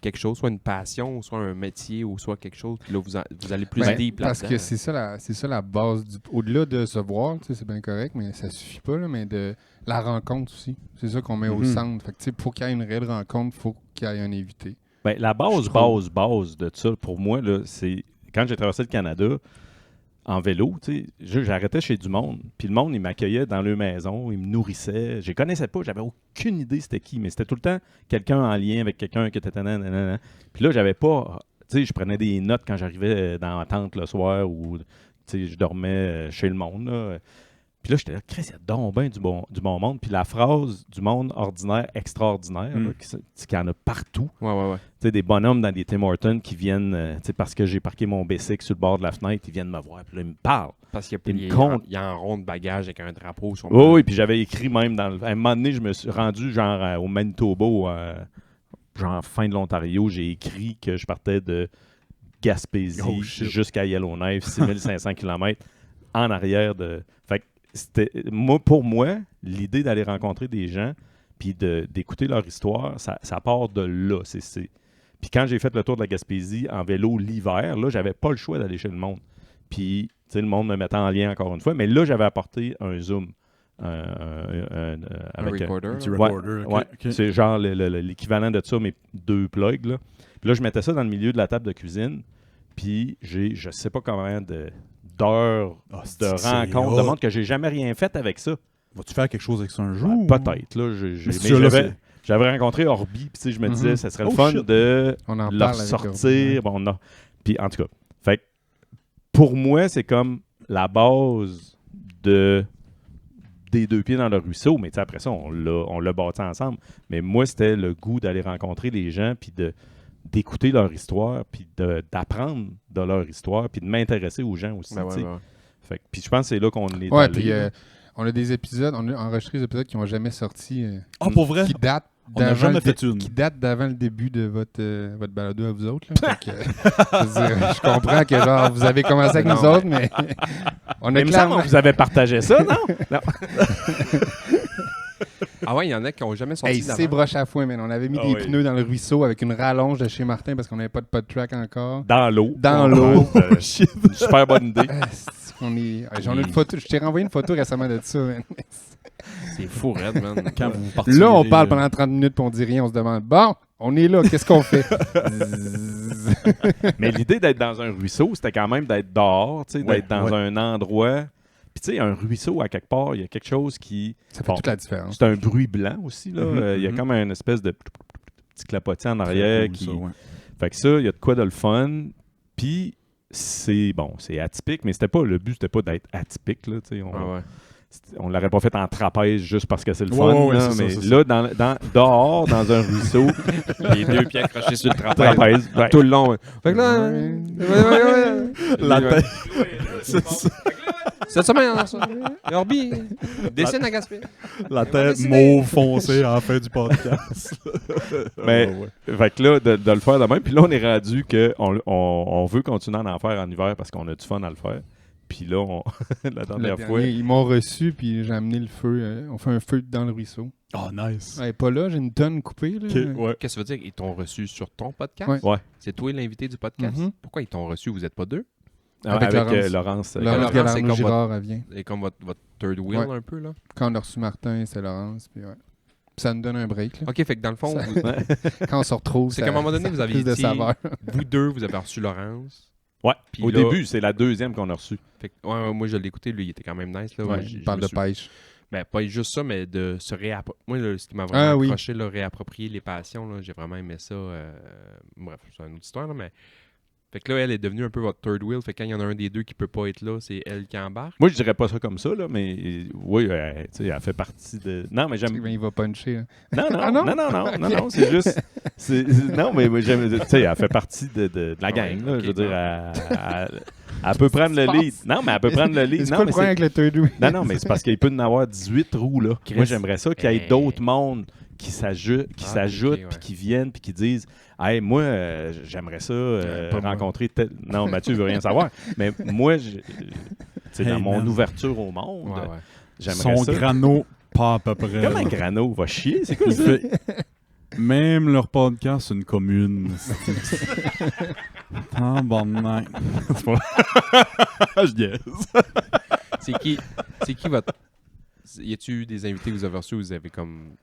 quelque chose, soit une passion, soit un métier, ou soit quelque chose. Puis là, vous allez plus
Ben,
deep
parce
là-dedans.
que c'est ça la base du... Au-delà de se voir, tu sais, c'est bien correct, mais ça suffit pas, là, mais de la rencontre aussi. C'est ça qu'on met au centre. Fait que, tu sais, pour qu'il y ait une réelle rencontre, il faut qu'il y ait un invité.
Ben, la base de ça, pour moi, là, c'est quand j'ai traversé le Canada en vélo, tu sais, j'arrêtais chez du monde. Puis le monde, il m'accueillait dans leur maison, il me nourrissait. Je les connaissais pas, j'avais aucune idée c'était qui, mais c'était tout le temps quelqu'un en lien avec quelqu'un qui était... nanana. Puis là, j'avais pas... Tu sais, je prenais des notes quand j'arrivais dans la tente le soir ou, tu sais, je dormais chez le monde, là. Puis là, j'étais là, Chris, il y a donc bien du bon monde. Puis la phrase du monde ordinaire, extraordinaire, là, qu'il y en a partout.
Ouais.
Tu sais, des bonhommes dans des Tim Hortons qui viennent, tu sais, parce que j'ai parqué mon bicycle sur le bord de la fenêtre, ils viennent me voir, puis là, ils me parlent.
Parce qu'il
Une
y
compte.
a un rond de bagage avec un drapeau sur
Oui, puis j'avais écrit même à un moment donné, je me suis rendu genre au Manitoba, genre fin de l'Ontario, j'ai écrit que je partais de Gaspésie
Oh, shit.
jusqu'à Yellowknife, 6500 km en arrière de... Fait que pour moi, l'idée d'aller rencontrer des gens puis d'écouter leur histoire, ça part de là. Puis quand j'ai fait le tour de la Gaspésie en vélo l'hiver, là, j'avais pas le choix d'aller chez le monde. Puis, tu sais, le monde me mettait en lien encore une fois, mais là, j'avais apporté un Zoom.
un
Avec
recorder.
Un petit
là.
recorder.
Ouais,
ok.
c'est genre l'équivalent de ça, mais 2 plugs. Là. Puis là, je mettais ça dans le milieu de la table de cuisine. Puis j'ai, je sais pas combien d'heures
c'est
de
c'est
rencontres,
hot.
de monde que j'ai jamais rien fait avec ça.
Vas-tu faire quelque chose avec ça un jour?
Ouais, peut-être. Là,
Mais c'est ça, là,
j'avais rencontré Orbi, puis je me disais,
Mhm.
ça serait le
Oh,
fun
shit.
de
On en
leur
parle avec
sortir. Bon, non. Puis en tout cas, fait que pour moi, c'est comme la base des deux pieds dans le ruisseau, mais après ça, on l'a bâti ensemble. Mais moi, c'était le goût d'aller rencontrer les gens, puis d'écouter leur histoire, puis d'apprendre de leur histoire, puis de m'intéresser aux gens aussi.
Ben ouais,
tu sais.
ouais.
Fait que- puis je pense que c'est là qu'on est
Ouais,
allé.
puis on a des épisodes, on a enregistré des épisodes qui n'ont jamais sorti.
Ah, pour vrai?
Qui datent
On n'a
d'avant
jamais
le
fait une.
qui date d'avant le début de votre balado à vous autres. Là. Fait que, je veux dire, je comprends que genre vous avez commencé avec
Non,
nous autres, mais on a
Mais il me semble
clairement...
que vous avez partagé ça, non? Non.
Ah ouais, il y en a qui n'ont jamais sorti
Hey,
d'avant.
c'est broche à foin, man. On avait mis
Ah
des
oui.
pneus dans le ruisseau avec une rallonge de chez Martin parce qu'on n'avait pas de pod-track encore.
Dans l'eau.
Dans l'eau.
C'était une super bonne idée.
J'en ai une photo. Je t'ai renvoyé une photo récemment de ça, man.
C'est fou, Red, man.
Quand vous partirez,
Là, on parle pendant 30 minutes et on dit rien. On se demande, bon, on est là, qu'est-ce qu'on fait?
Mais l'idée d'être dans un ruisseau, c'était quand même d'être dehors, tu sais,
Ouais,
d'être dans
ouais.
un endroit. Puis tu sais, un ruisseau, à quelque part, il y a quelque chose qui...
Ça fait
Bon,
toute la différence.
c'est un bruit blanc aussi, là.
Mhm,
Il y a
mhm.
comme une espèce de petit clapotis en
Très
arrière
cool,
qui...
ça, ouais.
Fait que ça, il y a de quoi de le fun. Puis c'est atypique, mais le but, c'était pas d'être atypique, là, tu sais.
Ah ouais.
On l'aurait pas fait en trapèze juste parce que c'est le
Ouais,
fun,
ouais,
là,
c'est ça,
mais
c'est
là, dehors, dans un ruisseau,
Les deux pieds accrochés sur le trapèze.
trapèze, ouais.
Tout le long. Ouais. Fait que là...
La tête. C'est ça.
Cette semaine, Orbi, dessine à Gaspé.
La tête mauve foncée à la fin du podcast.
Mais-
Ouais, ouais.
Fait que là, de le faire de même. Puis là, on est rendu qu'on veut continuer à en faire en hiver parce qu'on a du fun à le faire. Puis là, la dernière fois...
Ils m'ont reçu, puis j'ai amené le feu. On fait un feu dans le ruisseau.
Oh, nice.
Ouais, pas là, j'ai une tonne coupée. Là.
Ok, ouais.
Qu'est-ce que ça veut dire? Ils t'ont reçu sur ton podcast?
Ouais.
Ouais.
C'est toi l'invité du podcast?
Mhm.
Pourquoi ils t'ont reçu? Vous n'êtes pas deux?
Avec
Laurence.
Laurence
Laurence,
Galarno
c'est comme
Girard, elle vient.
C'est comme votre third wheel
Ouais.
un peu, là?
Quand on a reçu Martin, c'est Laurence. Puis ouais. Puis ça nous donne un break. Là.
OK, fait que dans le fond,
Ça-
vous-
Quand on se retrouve,
c'est
ça-
qu'à un moment donné, vous
ça a
aviez
plus de
dit,
saveur.
vous deux, vous avez reçu Laurence.
Ouais.
Puis
Au
là-
début, c'est la deuxième qu'on a reçue.
Fait que, ouais, moi, je l'ai écouté, lui, il était quand même nice. Là,
Ouais,
je
il parle
me
de
suis-
pêche.
Ben, pas juste ça, mais de se réapproprier. Moi, là, ce qui m'a vraiment
Ah oui.
accroché, là, réapproprier les passions, là, j'ai vraiment aimé ça. Bref, c'est une autre histoire, là, mais. Fait que là, elle est devenue un peu votre third wheel. Fait que quand il y en a un des deux qui peut pas être là, c'est elle qui embarque.
Moi, je dirais pas ça comme ça, là, mais oui, tu sais, elle fait partie de... Non, mais j'aime...
Ben, il va puncher. Hein.
Non,
Ah non?
non, c'est juste... Non, mais moi, j'aime... Tu sais, elle fait partie de la gang, là,
ok,
je veux dire,
non.
elle peut prendre le
Qu'est-ce qui se
lead.
passe?
Non, mais elle peut prendre le lead.
C'est
Non,
quoi
mais
le problème avec le third wheel?
Non, mais c'est parce qu'il peut y en avoir 18 roues, là.
Chris.
Moi, j'aimerais ça qu'il y ait
Hey.
d'autres mondes qui s'ajoutent,
ok, ouais.
puis qui viennent, puis qui disent « Hey, moi, j'aimerais ça
Pas moi.
rencontrer tel... » Non, Mathieu veut rien savoir. Mais moi, dans
Hey,
mon
man.
ouverture au monde,
Ouais, ouais.
j'aimerais
Son
ça.
grano, pas à peu près.
Comme un grano, va chier, c'est quoi
Il
ça?
fait- Même leur podcast, c'est une commune. Ah, bon, non. C'est pas... Je niaise.
C'est qui votre. Y a-tu des invités que vous avez reçus, vous avez comme.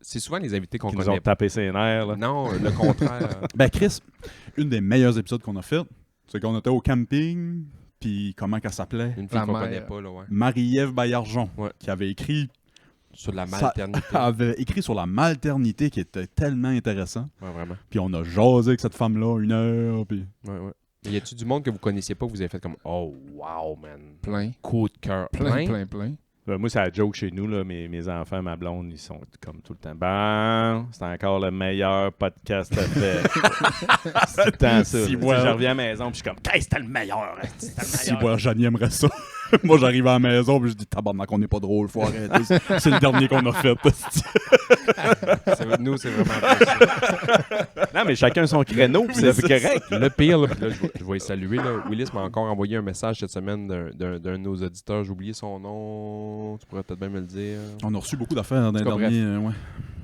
C'est souvent les invités qu'on
Qui nous
connaît
ont tapé ses nerfs, là.
Non, le contraire.
Ben, Chris, une des meilleurs épisodes qu'on a fait, c'est qu'on était au camping, puis comment qu'elle s'appelait?
Une fille
La
qu'on
mère.
connaît pas, là, ouais.
Marie-Ève Baillargeon,
Ouais.
qui avait écrit
Sur la
Ça-
maternité.
avait écrit sur la maternité qui était tellement intéressant.
Ouais, vraiment.
Puis on a jasé avec cette femme-là 1 heure. Puis...
Ouais, ouais. Mais y a-tu du monde que vous connaissiez pas que vous avez fait comme Oh, wow, man.
Plein.
Coup de cœur.
Plein.
Moi, c'est la joke chez nous, là. Mes enfants, ma blonde, ils sont comme tout le temps. Ben, c'est encore le meilleur podcast à faire. c'est tout le temps ça.
Si,
là. Tu sais,
ouais.
Je reviens à la maison, puis je suis comme, hey, c'était le meilleur. C'était le
Si,
meilleur.
moi, Janie aimerait ça. Moi, j'arrive à la maison, puis je dis tabarnak, on n'est pas drôle, faut arrêter. C'est le dernier qu'on a fait.
Nous, c'est vraiment pas ça.
Non, mais chacun son créneau, puis c'est correct.
Le pire, là, puis là, je vais y saluer. Là. Willis m'a encore envoyé un message cette semaine d'un de nos auditeurs. J'ai oublié son nom. Tu pourrais peut-être bien me le dire.
On a reçu beaucoup d'affaires dans les
En tout cas,
derniers. Ouais.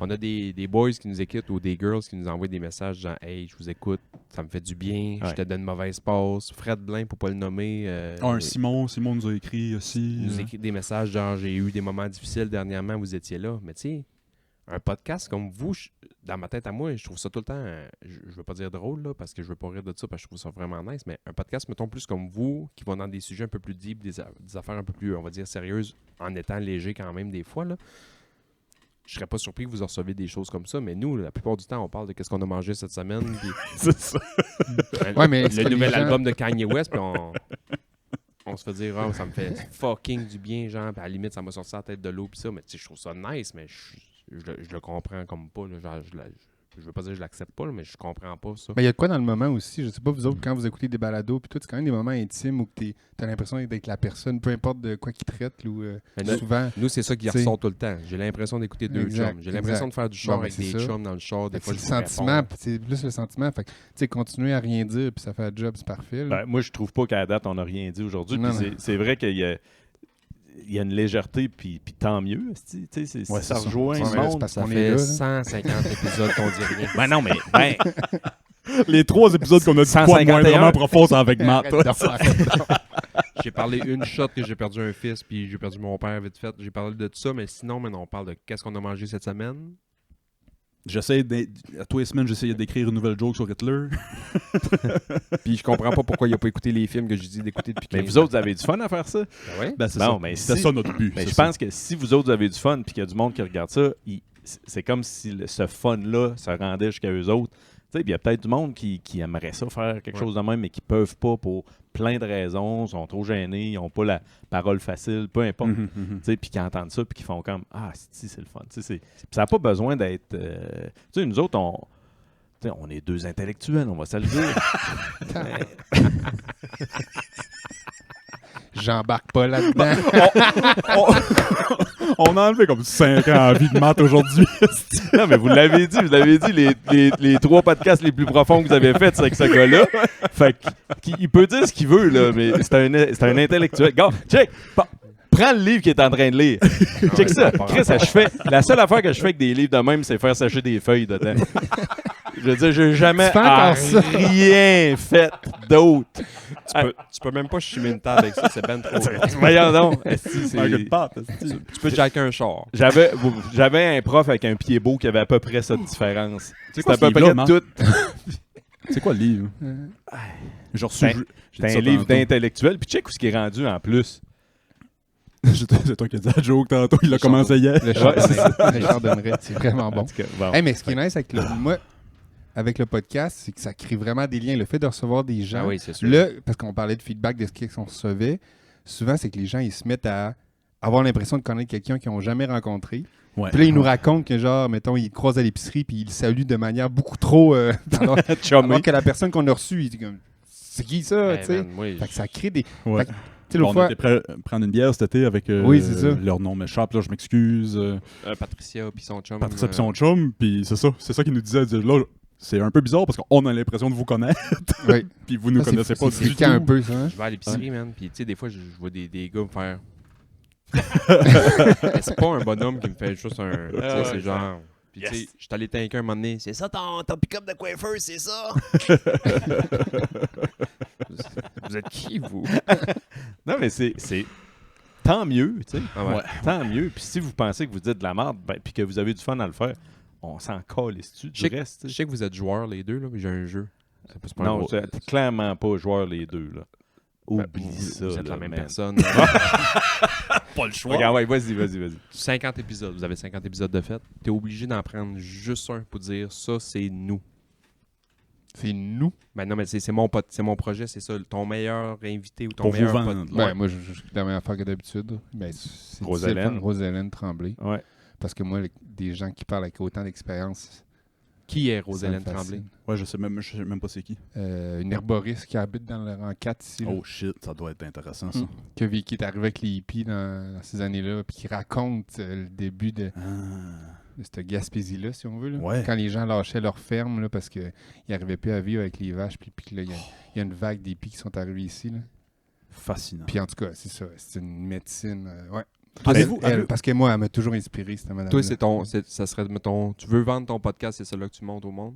On a des boys qui nous écoutent ou des girls qui nous envoient des messages genre Hey, je vous écoute, ça me fait du bien,
Ouais.
je te donne une mauvaise passe. Fred Blain, pour pas le nommer.
Simon nous a écrit aussi.
nous écrit des messages genre j'ai eu des moments difficiles dernièrement, vous étiez là. Mais tu sais, un podcast comme vous, dans ma tête à moi, je trouve ça tout le temps, je veux pas dire drôle là, parce que je veux pas rire de ça, parce que je trouve ça vraiment nice, mais un podcast, mettons, plus comme vous, qui va dans des sujets un peu plus deep, des affaires un peu plus, on va dire, sérieuses, en étant léger quand même des fois, là. je serais pas surpris que vous recevez des choses comme ça, mais nous, la plupart du temps, on parle de qu'est-ce qu'on a mangé cette semaine. Puis,
C'est ça.
Ouais, mais
le nouvel album de Kanye West, puis on se fait dire, ah, ça me fait fucking du bien, genre, puis à la limite, ça m'a sorti la tête de l'eau, puis ça, mais tu sais, je trouve ça nice, mais je le comprends comme pas, là, genre, je veux pas dire que je l'accepte pas, là, mais je comprends pas ça.
Mais il y a de quoi dans le moment aussi. Je sais pas, vous autres, quand vous écoutez des balados, puis tout, c'est quand même des moments intimes où tu as l'impression d'être la personne, peu importe de quoi qu'ils traitent, ou
Mais
souvent.
Nous, c'est ça qui
T'sais.
ressort tout le temps. J'ai l'impression d'écouter deux
Exact,
chums. J'ai l'impression
exact.
de faire du char
Bon,
avec
c'est
des
ça.
chums dans le char. Des
Fait que
fois,
c'est
je
le
vous
sentiment,
réponds.
puis c'est plus le sentiment. Fait que, tu sais, continuer à rien dire, puis ça fait le job, c'est parfait. là.
Ben, moi, je trouve pas qu'à la date, on n'a rien dit aujourd'hui.
Non,
Puis
non.
c'est vrai qu'il y a une légèreté, puis tant mieux. Tu sais,
Ouais,
ça
c'est ça.
rejoint
Ouais,
le
mais
monde.
c'est parce
Ça
qu'on est
fait
là, là.
150 épisodes qu'on dit rien.
Ben non, mais
Les 3 épisodes qu'on a dit quoi de
151.
moindrement profond, c'est avec Matt.
Arrête donc, arrête donc.
J'ai parlé une shot que j'ai perdu un fils, puis j'ai perdu mon père vite fait. J'ai parlé de tout ça, mais sinon, maintenant, on parle de qu'est-ce qu'on a mangé cette semaine.
J'essaie, à tous les semaines, j'essayais d'écrire une nouvelle joke sur Hitler.
Puis je comprends pas pourquoi il a pas écouté les films que j'ai dit d'écouter depuis 15
mais vous autres, vous avez du fun à faire ça?
Ben ouais.
Ben, c'est
Non,
ça.
mais
C'était
si-
ça notre but.
Mais
c'est
je
ça.
pense que si vous autres, vous avez du fun, puis qu'il y a du monde qui regarde ça, c'est comme si ce fun-là se rendait jusqu'à eux autres. Tu sais, puis il y a peut-être du monde qui aimerait ça faire quelque chose de même, mais qui peuvent pas pour plein de raisons, sont trop gênés, ils n'ont pas la parole facile, peu importe.
Mhm, mhm.
Tu sais, puis qui entendent ça, puis qui font comme ah, c'est le fun. Tu sais, puis ça n'a pas besoin d'être. Tu sais, nous autres, tu sais, on est deux intellectuels, on va se le dire.
J'embarque pas là-dedans.
On a enlevé comme 5 ans à vie de Matt aujourd'hui.
Non, mais vous l'avez dit, les 3 podcasts les plus profonds que vous avez faits, c'est avec ce gars-là. Fait qu'il peut dire ce qu'il veut, là, mais c'est un intellectuel. Gars, check! Prends le livre qu'il est en train de lire. Check ça. Chris, la seule affaire que je fais avec des livres de même, c'est faire sécher des feuilles dedans. Je veux dire, j'ai jamais
Tu fais encore ça?
rien fait d'autre.
Tu peux même pas chimer une table avec ça, c'est ben trop.
Voyons donc. Esti, c'est-
Un coup de patte,
Tu peux jacker un char.
J'avais un prof avec un pied beau qui avait à peu près cette différence.
C'est
C'était
quoi
à peu
ce livre-là,
près
Marc?
tout.
C'est quoi le livre? J'ai reçu.
Ben,
j'ai
C'est
dit ça
un livre
tantôt.
d'intellectuel. Puis check où ce qui est rendu en plus.
C'est toi qui as dit la joke tantôt, il a commencé hier.
Le chardonneret, c'est vraiment bon.
En tout cas, bon.
Hey, mais ce qui est nice avec le podcast, c'est que ça crée vraiment des liens. Le fait de recevoir des gens,
Ah oui, c'est sûr.
là, parce qu'on parlait de feedback de ce qu'on recevait, souvent, c'est que les gens, ils se mettent à avoir l'impression de connaître quelqu'un qu'ils n'ont jamais rencontré.
Ouais.
Puis là, ils nous racontent que, genre, mettons, ils croisent à l'épicerie, puis ils le saluent de manière beaucoup trop... alors
Chummy.
que la personne qu'on a reçue, il dit comme, c'est qui ça,
Hey,
tu sais?
man, moi,
Fait que ça crée des...
Ouais.
Fait que, tu sais, l'autre
On
fois...
était prêt à prendre une bière cet été avec
Oui, c'est ça.
leur nom m'échappe, là, je m'excuse.
Patricia puis son chum.
Patricia pis son chum, puis c'est ça qu'il nous disait. Elle disait, là, c'est un peu bizarre parce qu'on a l'impression de vous connaître,
Oui.
puis vous nous
Ça,
connaissez pas
c'est
du tout.
fréquent un peu, ça. Hein?
Je vais à l'épicerie, man. Puis, tu sais, des fois, je vois des gars me faire. Mais c'est pas un bonhomme qui me fait juste un. Tu sais,
ouais,
c'est genre. Puis, tu sais, je suis allé tanker un moment donné. C'est ça ton pick-up de coiffeur, c'est ça? Vous êtes qui, vous?
Non, mais c'est tant mieux, tu sais.
Ah ouais.
Ouais.
Tant mieux. Puis si vous pensez que vous dites de la merde, ben, puis que vous avez du fun à le faire, on s'en calisse-tu
Je sais
du reste. tu
Je
sais.
sais que vous êtes joueurs, les deux, là, mais j'ai un jeu. C'est pas un
Non,
gros-
c'est clairement pas joueur les deux. Là.
Ben,
Oublie
vous,
ça.
Vous êtes
là,
la même
man.
personne.
Pas le choix.
Regarde, ouais, vas-y.
50 épisodes. Vous avez 50 épisodes de fait. T'es obligé d'en prendre juste un pour dire ça, c'est nous.
C'est nous.
Ben non, mais c'est mon projet, c'est ça. Ton meilleur invité ou ton
Pour vous
meilleur
vendre.
pote.
Ben, moi, je suis la même affaire que d'habitude. Ben, c'est
Rosalène.
difficile, Rosalène Tremblay.
Ouais.
Parce que moi, des gens qui parlent avec autant d'expérience,
Qui est
ça
Rosalène
me fascine.
Tremblay?
Ouais, je sais même pas c'est qui.
Une herboriste qui habite dans le rang 4 ici, là,
Oh shit, ça doit être intéressant ça.
qui est arrivé avec les hippies dans ces années-là, puis qui raconte le début de cette Gaspésie-là, si on veut. Là.
Ouais.
Quand les gens lâchaient leur ferme là, parce qu'ils n'arrivaient plus à vivre avec les vaches, puis que là, il y a une vague d'hippies qui sont arrivés ici. Là.
Fascinant.
Puis en tout cas, c'est ça. C'est une médecine. Ouais.
Avez-vous-
Parce que moi, elle m'a toujours inspiré, cette madame.
Toi, ça serait, mettons, tu veux vendre ton podcast, c'est celui-là que tu montes au monde?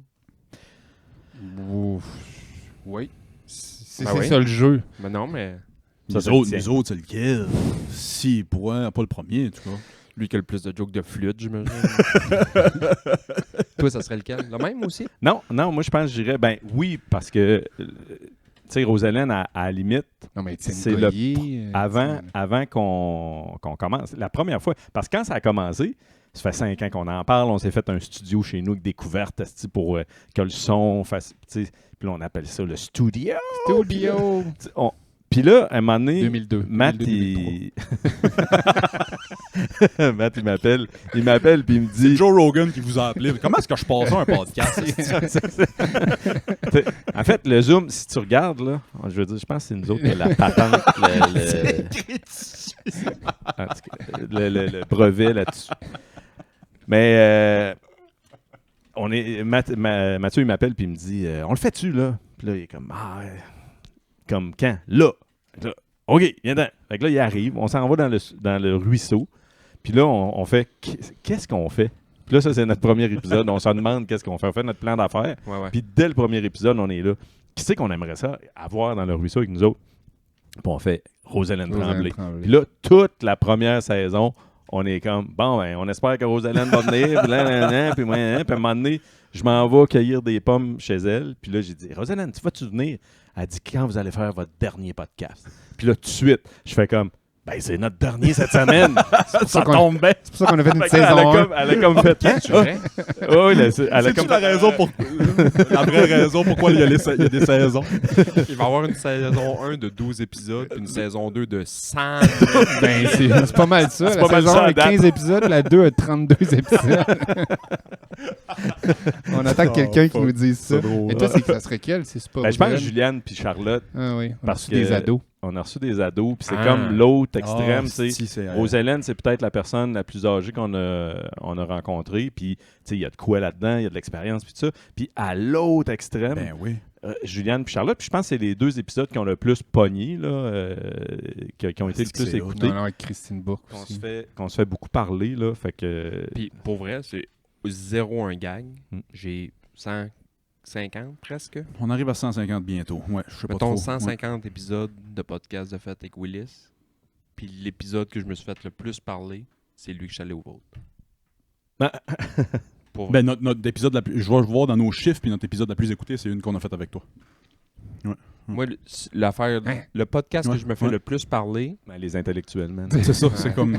Oui. C'est
Ben oui.
ça le jeu.
Ben non, mais
Ça,
Nous autres, c'est lequel? Si, pas le premier, tu vois.
lui qui a le plus de jokes de flûte, j'imagine. Toi, ça serait lequel? Le même aussi?
Non, moi je pense que je dirais, ben oui, parce que, tu sais, Rosalène, à la limite,
Non, mais Étienne
C'est
Goyer,
avant qu'on commence, la première fois, parce que quand ça a commencé, Ça fait 5 ans qu'on en parle. On s'est fait un studio chez nous avec des couvertes esti, pour que le son fasse. Puis là, on appelle ça le studio.
Studio!
Puis là, à un moment donné,
2002.
Matt,
2002,
Matt, il m'appelle puis il me
C'est
dit...
Joe Rogan qui vous a appelé. Comment est-ce que je passe un podcast?
En fait, le Zoom, si tu regardes, là, je veux dire, je pense que c'est nous autres qui a la patente, le brevet là-dessus. Mais Mathieu, il m'appelle puis il me dit on le fait-tu, là? Puis là, il est comme comme quand? Là. OK, viens-t'en. Fait que là, il arrive, on s'en va dans le ruisseau. Puis là, on fait qu'est-ce qu'on fait? Puis là, ça, c'est notre premier épisode. On se demande qu'est-ce qu'on fait. On fait notre plan d'affaires.
Ouais.
Puis dès le premier épisode, on est là. Qui c'est qu'on aimerait ça avoir dans le ruisseau avec nous autres? Puis on fait Rosalène Tremblay. Puis là, toute la première saison, on est comme, bon, ben, on espère que Rosalène va venir. Puis là, puis à un moment donné, je m'en vais cueillir des pommes chez elle. Puis là, j'ai dit, Rosalène, tu vas-tu venir? Elle dit, quand vous allez faire votre dernier podcast? Puis là, tout de suite, je fais comme, ben, c'est notre dernier cette semaine. ça tombe bien.
C'est pour ça qu'on a fait une
Fait que là,
saison 1.
elle a comme fait.
C'est vrai?
Oui, elle a
C'est
comme
la raison pour la vraie raison pourquoi il y a des saisons.
Il va y avoir une saison 1 de 12 épisodes, puis une saison 2 de 100.
Ben, c'est pas mal ça.
C'est
La
pas mal
saison
ça à
a 15 épisodes, la 2 a 32 épisodes. On attend que quelqu'un qui nous dise ça. Et toi, ça serait quel? C'est pas
Ben, je pense
Rosalène?
Juliane puis Charlotte,
Ah oui,
parce
parce des
que-
ados.
on a reçu des ados, puis c'est
Ah.
comme l'autre extrême, tu sais.
c'est
Rosalène, c'est peut-être la personne la plus âgée qu'on a rencontrée, puis tu sais, il y a de quoi là-dedans, il y a de l'expérience, puis tout ça. Puis à l'autre extrême,
Ben oui.
Juliane puis Charlotte, puis je pense que c'est les 2 épisodes qui ont le plus pogné, là, qui ont été le
C'est que
plus
c'est
écoutés,
Non, avec Christine Bourque aussi.
qu'on se fait beaucoup parler, là, fait que...
Puis pour vrai, c'est 0 gag.
Mm.
J'ai 150 presque.
On arrive à 150 bientôt. Ouais, je sais pas
Mettons
trop.
150 épisodes de podcast de fait avec Willis. Puis l'épisode que je me suis fait le plus parler, c'est lui que je suis allé au vôtre. Pour vrai.
Ben, notre épisode, je vais voir dans nos chiffres, puis notre épisode la plus écouté, c'est une qu'on a faite avec toi.
Moi, l'affaire, le podcast
Ouais,
que je me fais
ouais.
le plus parler,
Ben, les intellectuels, man.
C'est ça, c'est comme.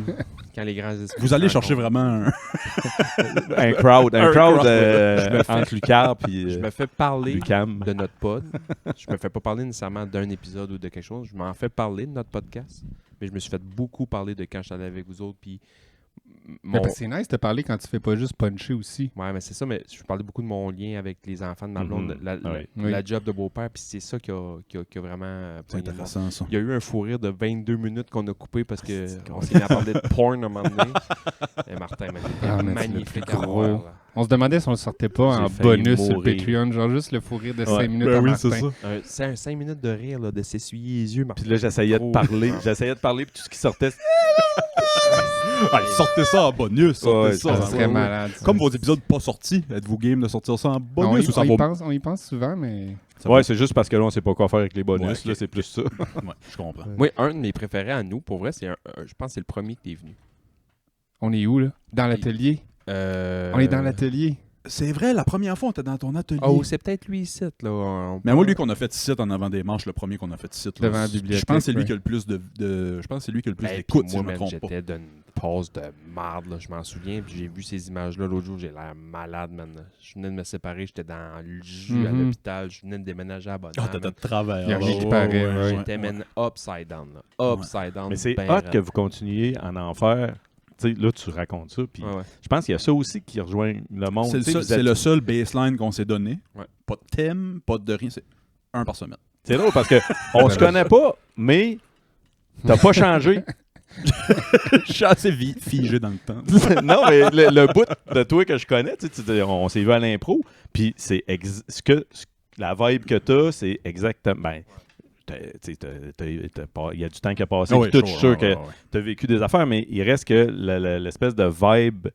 quand les grands esprits
Vous allez
se
chercher
rencontrent.
vraiment un.
un crowd
crowd.
entre Lucas puis
Je me fais parler
Lucam.
de notre pod. Je me fais pas parler nécessairement d'un épisode ou de quelque chose. Je m'en fais parler de notre podcast. Mais je me suis fait beaucoup parler de quand je suis allé avec vous autres. Puis
Mais parce que c'est nice de parler quand tu fais pas juste puncher aussi.
Ouais, mais c'est ça, mais je parlais beaucoup de mon lien avec les enfants de ma blonde,
Mhm.
la
Oui.
job de beau-père, puis c'est ça qui a vraiment
C'est
poigné le monde.
intéressant, ça.
Il y a eu un fou rire de 22 minutes qu'on a coupé parce qu'on s'est mis à parler de porn à un moment donné. Et Martin m'a dit
Ah, mais
magnifique
c'est le
à
plus
voir.
gros. On se demandait si on le sortait pas en
J'ai failli
bonus sur le
mourir.
Patreon, genre juste le fou rire de 5
Ouais.
minutes
Ben
à
oui,
Martin.
c'est ça.
C'est un 5 minutes de rire, là, de s'essuyer les yeux, Martin.
Puis là, j'essayais de parler, puis tout ce qui sortait,
Allez, sortez ça en bonus. Sortez
Ouais,
ça.
Ça
en
serait
bonus.
malade. ça.
Comme vos épisodes pas sortis, êtes-vous game de sortir ça en
on,
bonus
y,
ou ça
on,
va.
y pense souvent, mais...
ça
ouais,
va-
c'est juste parce que là, on sait pas quoi faire avec les bonus,
Ouais, ok.
là, c'est plus ça.
Ouais, je comprends.
Moi, un de mes préférés à nous, pour vrai, c'est je pense que c'est le premier qui est venu.
On est où, là? Dans l'atelier? On est dans l'atelier.
C'est vrai, la première fois, on était dans ton atelier.
Oh, c'est peut-être lui ici, là.
Mais moi, lui qu'on a fait ici en avant des manches, le premier qu'on a fait ici. là,
Devant la
je
bibliothèque,
pense que c'est lui
ouais.
qui a le plus je pense que c'est lui qui a le plus
Hey,
d'écoute,
puis
si je
moi,
me
man,
trompe pas.
j'étais d'une pause de marde, là, je m'en souviens. Puis j'ai vu ces images-là l'autre jour, j'ai l'air malade, man. Je venais de me séparer, j'étais dans le jus à
Mhm.
l'hôpital, je venais de déménager à Bonheur.
Ah, t'étais de travers.
Il y a
là.
rien qui paraît, ouais.
J'étais, man, upside down, là. Upside down.
Mais c'est
ben
hot
raide.
que vous continuiez à en faire. Tu sais, là, tu racontes ça, puis
Ouais, ouais.
je pense qu'il y a ça aussi qui rejoint le monde.
C'est le
Tu sais,
seul-
vous
c'est
êtes-
le seul baseline qu'on s'est donné.
Ouais.
Pas de thème, pas de rien. C'est un par semaine.
C'est drôle parce que on se connaît pas, mais t'as pas changé.
Je suis assez figé dans le temps.
Non, mais le bout de toi que je connais, tu sais, on s'est vu à l'impro, puis c'est la vibe que t'as, c'est exactement. Ben, il y a du temps qui a passé, puis tout, je suis sûr que t'as vécu des affaires, mais il reste que l'espèce de vibe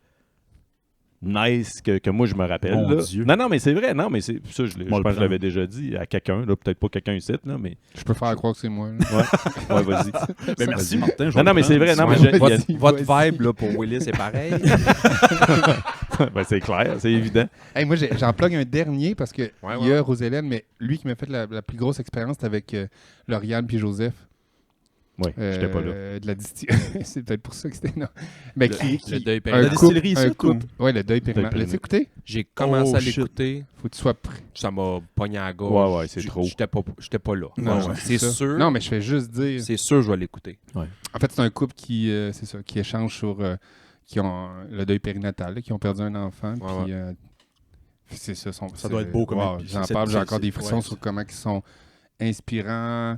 nice que moi je me rappelle.
Mon
là.
Dieu.
Non, mais c'est vrai, non, mais c'est ça, je
Moi,
pense
le
que je
plan.
l'avais déjà dit à quelqu'un, là, peut-être pas quelqu'un ici, là, mais
Je peux faire croire que c'est moi. là.
ouais, vas-y.
Mais merci, Martin.
Non, mais c'est vrai, non, mais
Ouais,
il y a-
vas-y,
Votre
vas-y.
vibe, là, pour Willis, c'est pareil.
ben, c'est clair, c'est évident.
Hey, moi, j'en plug un dernier parce que il y a
ouais.
Rosalène, mais lui qui m'a fait la plus grosse expérience, c'était avec Lauriane puis Joseph.
Oui, j'étais pas là.
De la distillerie. C'est peut-être pour ça que c'était... Non. Mais
Le deuil
un
périnatal.
distillerie ici,
couple.
ou?
Ouais, le deuil périnatal. L'as-tu écouté?
J'ai commencé à
shit.
l'écouter,
Faut que tu sois prêt.
ça m'a pogné à la gorge.
Ouais, c'est trop.
J'étais pas là.
Non, ouais.
C'est
ça.
sûr.
Non, mais je fais juste dire...
C'est sûr, je vais l'écouter.
En fait, c'est un couple qui, c'est ça, qui échange sur... qui ont le deuil périnatal, là, qui ont perdu un enfant.
Ouais,
Puis, c'est ça.
Ça doit être beau comme
J'en parle, j'ai encore des frissons sur comment ils sont inspirants.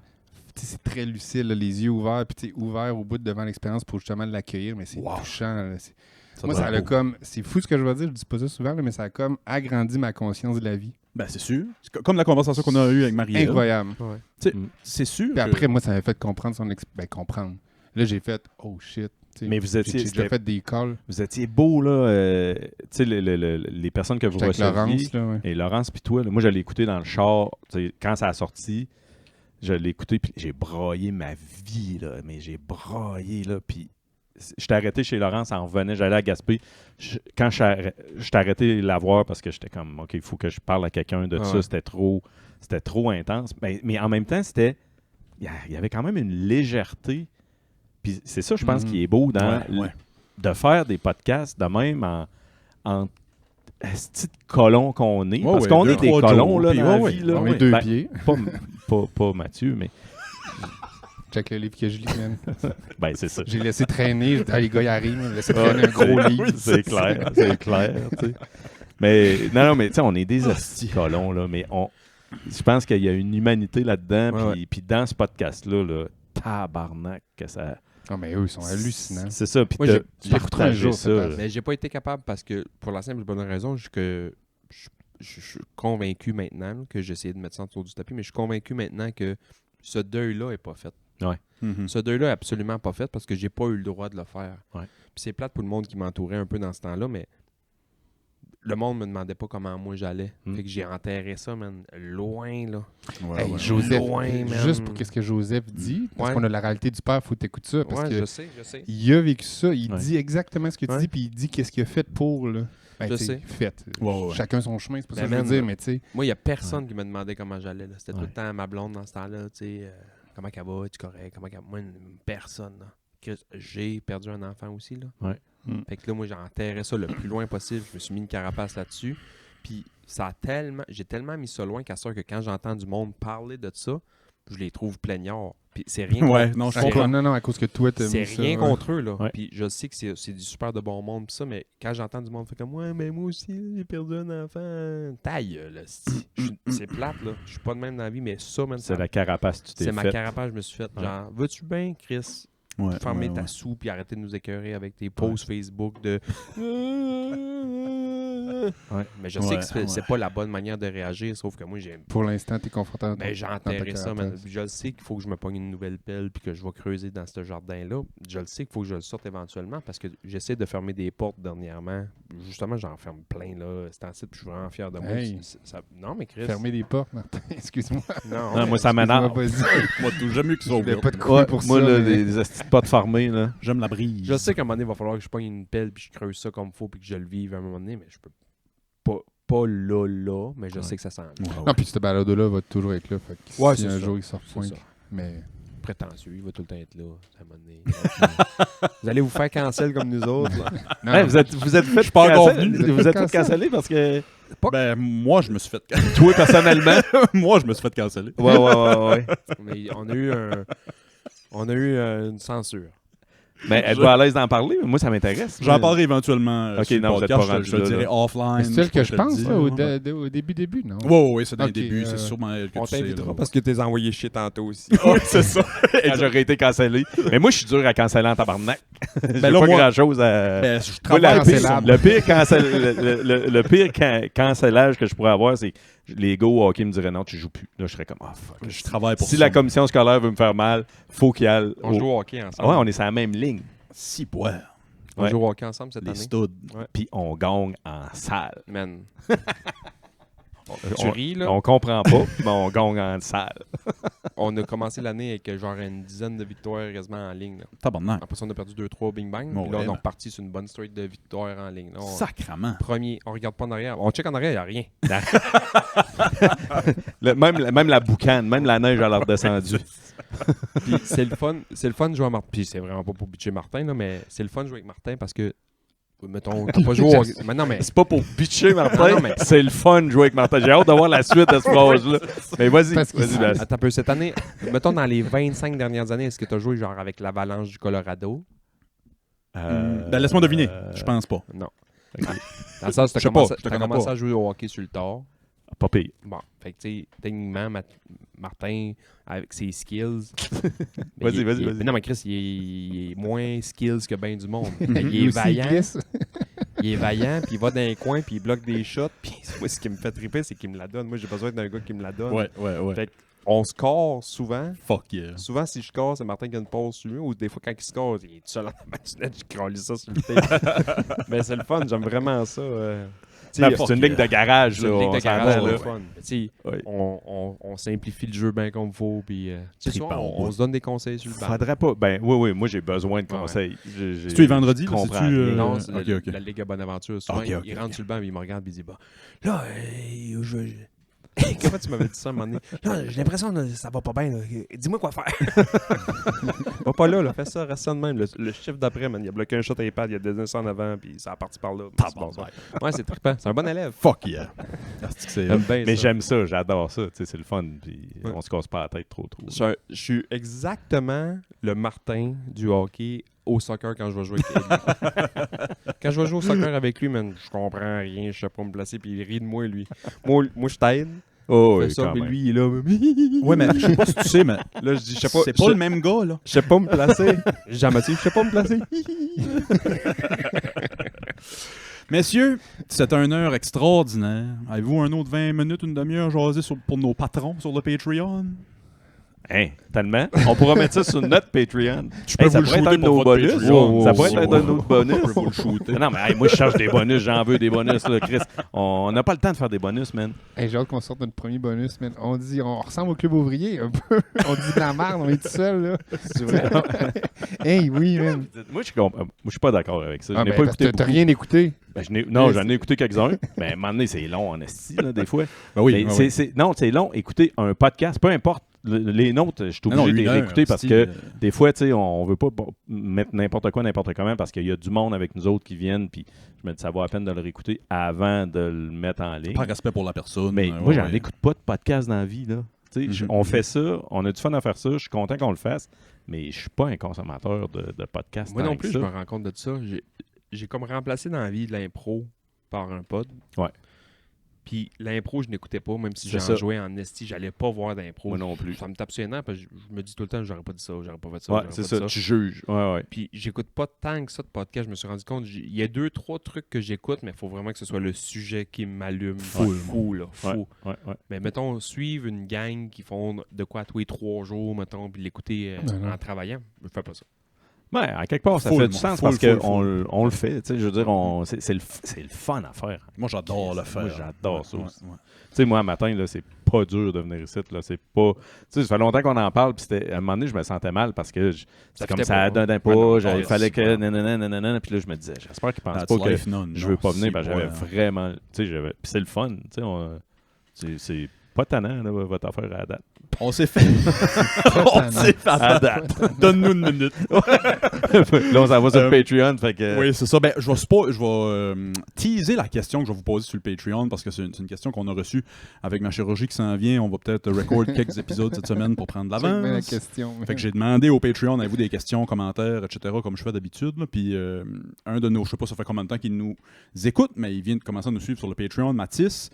Tu sais, c'est très lucide, là, les yeux ouverts, puis tu sais, ouverts au bout devant l'expérience pour justement l'accueillir, mais c'est touchant. Là, moi, ça a comme... C'est fou ce que je veux dire, je dis pas ça souvent, là, mais ça a comme agrandi ma conscience de la vie.
Ben, c'est sûr. C'est comme la conversation qu'on a eue avec Marie.
Incroyable.
C'est sûr.
Puis après, moi, ça m'a fait comprendre comprendre. Là, j'ai fait « Oh shit ».
Mais vous étiez...
J'ai déjà fait des calls.
Vous étiez beau, là. Tu sais, les personnes que vous
J'étais avec
receviez.
Laurence, là, ouais.
Et Laurence, puis toi, là, moi, je l'ai écouté dans le char. Tu sais, quand ça a sorti, je l'ai écouté, puis j'ai braillé ma vie, là. Mais j'ai braillé, là. Puis je t'ai arrêté chez Laurence, en revenait, j'allais à Gaspé. Quand je t'ai arrêté de la voir parce que j'étais comme, OK, il faut que je parle à quelqu'un de ça. C'était trop intense. Mais en même temps, il y avait quand même une légèreté. Puis c'est ça, je pense, qui est beau dans de faire des podcasts de même en esti de colons qu'on est. Parce qu'on est des colons là, dans la vie. Là,
on est deux pieds.
Pas Mathieu, mais...
Check le livre que je lis, man.
Ben, c'est ça.
J'ai laissé traîner. J'ai dit, les gars, ils arrivent. J'ai laissé traîner un gros livre.
C'est clair, c'est clair. Tu sais. Mais non, mais tu sais, on est des esti colons, là, mais je pense qu'il y a une humanité là-dedans. Puis dans ce podcast-là, là, tabarnak, que ça...
Non, mais eux, ils sont hallucinants.
C'est ça. Puis
Moi,
j'ai
écouté un jour,
ça.
Mais j'ai pas été capable parce que, pour la simple et bonne raison, que je suis convaincu maintenant là, que j'ai essayé de mettre ça autour du tapis, mais je suis convaincu maintenant que ce deuil-là est pas fait.
Ouais.
Mhm.
Ce deuil-là est absolument pas fait parce que j'ai pas eu le droit de le faire.
Ouais.
Puis c'est plate pour le monde qui m'entourait un peu dans ce temps-là, mais le monde me demandait pas comment moi j'allais. Fait que j'ai enterré ça, man, loin, là.
Hey, Joseph,
Loin, man.
juste pour qu'est-ce que Joseph dit, parce qu'on a la réalité du père, faut t'écouter ça, parce que
je sais.
il a vécu ça, il dit exactement ce que tu dis, puis il dit qu'est-ce qu'il a fait pour, là. Ben,
Je
tu
sais.
Fait.
Ouais.
Chacun son chemin, c'est pas ça que je
Ben,
veux dire, mais tu sais.
Moi, il y a personne qui me demandait comment j'allais. Là. C'était tout le temps ma blonde dans ce temps-là, tu sais. Comment elle va, es-tu correct? Moi, personne. Là. J'ai perdu un enfant aussi, là.
Ouais.
Fait que là, moi, j'ai enterré ça le plus loin possible. Je me suis mis une carapace là-dessus. Puis j'ai tellement mis ça loin qu'à ça que quand j'entends du monde parler de ça, je les trouve plaignards. Puis c'est rien
Non, je
Je
comprends.
Non, à cause que toi, t'as
c'est
mis ça.
rien contre eux, là.
Ouais.
Puis je sais que c'est du super de bon monde, pis ça, mais quand j'entends du monde, fait comme, ouais, mais moi aussi, j'ai perdu un enfant. Taille, là. C'est plate, là. Je suis pas de même dans la vie, mais ça, man,
C'est la carapace que tu t'es
c'est ma
faite.
carapace, je me suis fait. Genre, vas-tu bien, Chris? Fermer ta soupe puis arrêter de nous écœurer avec tes posts Facebook de. Mais je sais que c'est pas la bonne manière de réagir, sauf que moi, j'ai.
Pour l'instant, t'es confortable.
Ben, j'ai enterré ça, man. Je le sais qu'il faut que je me pogne une nouvelle pelle puis que je vais creuser dans ce jardin-là. Je le sais qu'il faut que je le sorte éventuellement parce que j'essaie de fermer des portes dernièrement. Justement, j'en ferme plein, là. C'est en site, puis je suis vraiment fier de moi.
Hey.
Non, mais Chris.
Fermer des portes, Martin. Excuse-moi.
Non,
moi, ça m'énerve.
Moi, tout, j'aime mieux qu'ils soient
Je voulais
ouverts.
pas te couper pour
Moi,
ça.
là,
mais-
des esti de potes fermées, là.
J'aime la brise.
Je sais qu'à un moment donné, il va falloir que je pogne une pelle puis je creuse ça comme il faut puis que je le vive à un moment donné, mais je peux pas là, mais je sais que ça sent
Non, puis ce balado-là va toujours être là. Fait que
Ouais,
si
c'est
un
ça.
jour il sort
C'est
point.
ça.
Mais
prétentieux, il va tout le temps être là à un moment donné. Vous allez vous faire cancel comme nous autres. Là.
non,
Hey, vous êtes fait
Je suis pas encore
cancel-
venu.
Vous êtes fait canceller parce que
Ben, moi, je me suis fait
toi, personnellement.
moi, je me suis fait canceller.
Ouais.
Mais on a eu une censure.
Mais êtes-vous à l'aise d'en parler? Moi, ça m'intéresse.
J'en parlerai éventuellement.
Ok,
sur le
non, vous êtes
podcast.
pas rendu
Je te le
là,
dirai
là.
offline.
c'est celle que je
pourrais te
pense
le
là,
dire.
au début, non?
Oui, c'est dans les
Ok,
débuts. C'est sûrement elle que
On
tu sais,
t'invitera
là.
parce que t'es envoyé chier tantôt aussi.
Ouais, c'est ça.
Quand j'aurais été cancellé. Mais moi, je suis dur à canceller en tabarnak. J'ai
là,
pas
moi-
grand-chose à...
Ben, je
Moi,
travaille
la- cancellable.
le pire cancellage que je pourrais avoir, c'est les gars au hockey me diraient non, tu joues plus. Là, je serais comme, ah, fuck.
Je travaille pour
Si
ça.
la commission scolaire veut me faire mal, faut qu'il y aille.
On joue au hockey
Ah
ensemble.
ouais, on est sur la même ligne.
Si, ouais.
On
Ouais.
joue au hockey ensemble cette
Les
année.
studs.
Puis on gagne en salle.
Man. Tu ris, là.
On comprend pas, mais on gagne en salle.
on a commencé l'année avec genre une dizaine de victoires quasiment en ligne. Là.
Tabarnak.
Après ça, on a perdu 2-3 Bing Bang.
Oh,
Puis là,
ouais,
on est
ben.
reparti sur une bonne streak de victoires en ligne. Là,
Sacrement.
premier, on regarde pas en arrière. On check en arrière, il n'y a rien.
Même la boucane, même la neige, elle a redescendu.
Puis c'est le fun de jouer à Martin. Puis c'est vraiment pas pour bitcher Martin, là, mais c'est le fun de jouer avec Martin parce que, mettons, t'as pas joué au... Mais non, mais...
C'est pas pour bitcher Martin,
Non, mais-
c'est le fun de jouer avec Martin. J'ai hâte de voir la suite de ce phrase-là. Mais vas-y,
Parce qu'il
vas-y, Bastien.
Attends un peu, cette année, mettons dans les 25 dernières années, est-ce que tu as joué genre avec l'Avalanche du Colorado?
Ben, laisse-moi deviner. Je pense pas.
Non. Dans le sens, tu
Je sais
as commencé,
pas, je te
t'as
connais
commencé
pas.
à jouer au hockey sur le tard.
Pas pire.
Bon, fait que tu sais, techniquement, Martin, avec ses skills...
Vas-y, vas-y.
Mais non, mais Chris, il est moins skills que bien du monde. Il est vaillant. Il est vaillant, puis il va dans un coin, puis il bloque des shots. Puis moi, ce qui me fait triper, c'est qu'il me la donne. Moi, j'ai besoin d'un gars qui me la donne.
Ouais.
Fait qu'on score souvent.
Fuck yeah.
Souvent, si je score, c'est Martin qui a une pause sur lui. Ou des fois, quand il score, il est tout seul en matinette, je crôle ça sur le tape. Mais c'est le fun, j'aime vraiment ça.
Non, puis c'est une ligue de garage.
C'est une
là,
ligue
on
de
s'entend,
garage,
là.
c'est le fun. Tu sais,
Ouais.
on simplifie le jeu bien comme il faut. Puis, c'est ça,
Tripant,
on
ouais.
se donne des conseils sur le banc.
Faudrait pas. Ben, oui, moi, j'ai besoin de
Ouais.
conseils.
C'est-tu vendredi?
Je
là?
comprends
C'est-tu,
rien.
Non, c'est
ok.
la Ligue à Bonaventure. Souvent,
Ok,
il
ok,
rentre sur le banc et il me regarde et il dit bah, là, comment tu m'avais dit ça à un moment donné? Là, j'ai l'impression que ça va pas bien. Là. Dis-moi quoi faire. Va pas là, fais ça, reste ça de même. Le chiffre d'après, man, il a bloqué un shot à iPad, il a désigné ça en avant, puis ça a parti par là. C'est bon, ça. Ouais, c'est trippant. C'est un bon élève.
Fuck yeah. C'est
J'aime bien
Mais
ça.
j'aime ça, j'adore ça. Tu sais, c'est le fun. Puis
Ouais.
on se casse pas la tête trop.
Je suis exactement le Martin du hockey au soccer quand je vais jouer avec lui. Quand je vais jouer au soccer avec lui, man, je comprends rien, je sais pas me placer, puis il rit de moi, lui. Moi je t'aide.
Oh,
Fais
oui,
ça,
quand
mais
même.
lui, il est là.
Ouais, mais je sais pas si tu sais, mais
Là, je dis, je sais pas.
c'est pas le même gars, là.
Je sais pas me placer. Je dis à Mathieu, je sais pas me placer.
Messieurs, c'est une heure extraordinaire. Avez-vous un autre 20 minutes, une demi-heure jasé pour nos patrons sur le Patreon?
Hein, tellement. On pourra mettre ça sur notre Patreon.
Je peux
Hey, ça
vous le
pourrait être
shooter
un de
pour
nos
votre
bonus.
Patreon.
Ça pourrait
Si
être un
vous-
de nos bonus.
Je peux vous le shooter.
Non, mais hey, moi, je cherche des bonus. J'en veux des bonus, là, Chris. On n'a pas le temps de faire des bonus, man.
Hey, j'ai hâte qu'on sorte notre premier bonus, man. On ressemble au club ouvrier un peu. On dit de la merde, on est tout seul, là.
C'est vrai.
Hey, oui, man.
Moi, je suis pas d'accord avec ça.
Ah,
Je n'ai
ben,
pas
parce que
écouté
t'as
beaucoup.
rien écouté.
Ben, non, j'en ai écouté quelques-uns. Mais à un moment donné, c'est long en esti, là, des fois.
Ben oui,
Mais
ben oui.
non, c'est long. Écouter un podcast, peu importe. Les nôtres, je suis
Non,
obligé de
une
les
heure,
écouter parce
c'est,
que des fois, tu sais, on veut pas mettre n'importe quoi, n'importe comment parce qu'il y a du monde avec nous autres qui viennent. Puis je me dis, ça vaut la peine de le réécouter avant de le mettre en ligne.
Par respect pour la personne.
Mais
ouais,
moi, j'en
ouais.
écoute pas de podcast dans la vie, là. Tu sais, on fait ça, on a du fun à faire ça, je suis content qu'on le fasse, mais je suis pas un consommateur de podcasts.
Moi
tant
non
que
plus,
ça.
je me rends compte de ça. J'ai comme remplacé dans la vie de l'impro par un pod.
Ouais.
Puis l'impro, je n'écoutais pas, même si
C'est
j'en
ça.
jouais en esti, j'allais pas voir d'impro.
Moi non plus.
Ça me tape sur les nerfs parce que je me dis tout le temps, j'aurais pas dit ça, j'aurais pas fait ça.
Ouais,
j'aurais
c'est
pas
ça,
dit
tu juges. Ouais.
Puis j'écoute pas tant que ça de podcast, je me suis rendu compte. Il y a 2-3 trucs que j'écoute, mais il faut vraiment que ce soit le sujet qui m'allume. Fou, là. Fou.
Ouais.
Mais mettons, suivre une gang qui font de quoi tous les 3 jours, mettons, puis l'écouter
Non.
en travaillant, je fais pas ça.
Ouais, à quelque part, ça
Full,
fait du
moi.
sens
Full,
parce
full,
qu'on le fait. Tu sais, je veux dire, c'est le fun à faire.
Moi, j'adore le faire.
Moi, j'adore ça
Ouais,
aussi.
ouais.
Tu sais, moi, un matin, là, c'est pas dur de venir ici. Là, c'est pas... Tu sais, ça fait longtemps qu'on en parle, puis à un moment donné, je me sentais mal parce que c'est comme
fitait
ça
pas.
donnait pas,
Ouais, non,
il fallait
c'est
que...
pas.
nanana, puis là, je me disais, j'espère qu'ils pensent
That's
pas que
life, non,
je
non,
veux pas venir
c'est
parce que j'avais
pas-
vraiment... Tu sais, puis c'est le fun. Tu sais, c'est pas tannant, là, votre affaire à la date.
On s'est fait. On s'est fait.
À la date.
Donne-nous une minute.
Là, on s'en va sur le Patreon, fait que...
Oui, c'est ça. Ben, je vais teaser la question que je vais vous poser sur le Patreon parce que c'est une question qu'on a reçue avec ma chirurgie qui s'en vient. On va peut-être record quelques épisodes cette semaine pour prendre de
Check bien la
l'avance.
question.
Fait que j'ai demandé au Patreon, avez-vous des questions, commentaires, etc., comme je fais d'habitude. Là. Puis un de nos, je sais pas ça fait combien de temps qu'il nous écoute, mais il vient de commencer à nous suivre sur le Patreon, Mathis.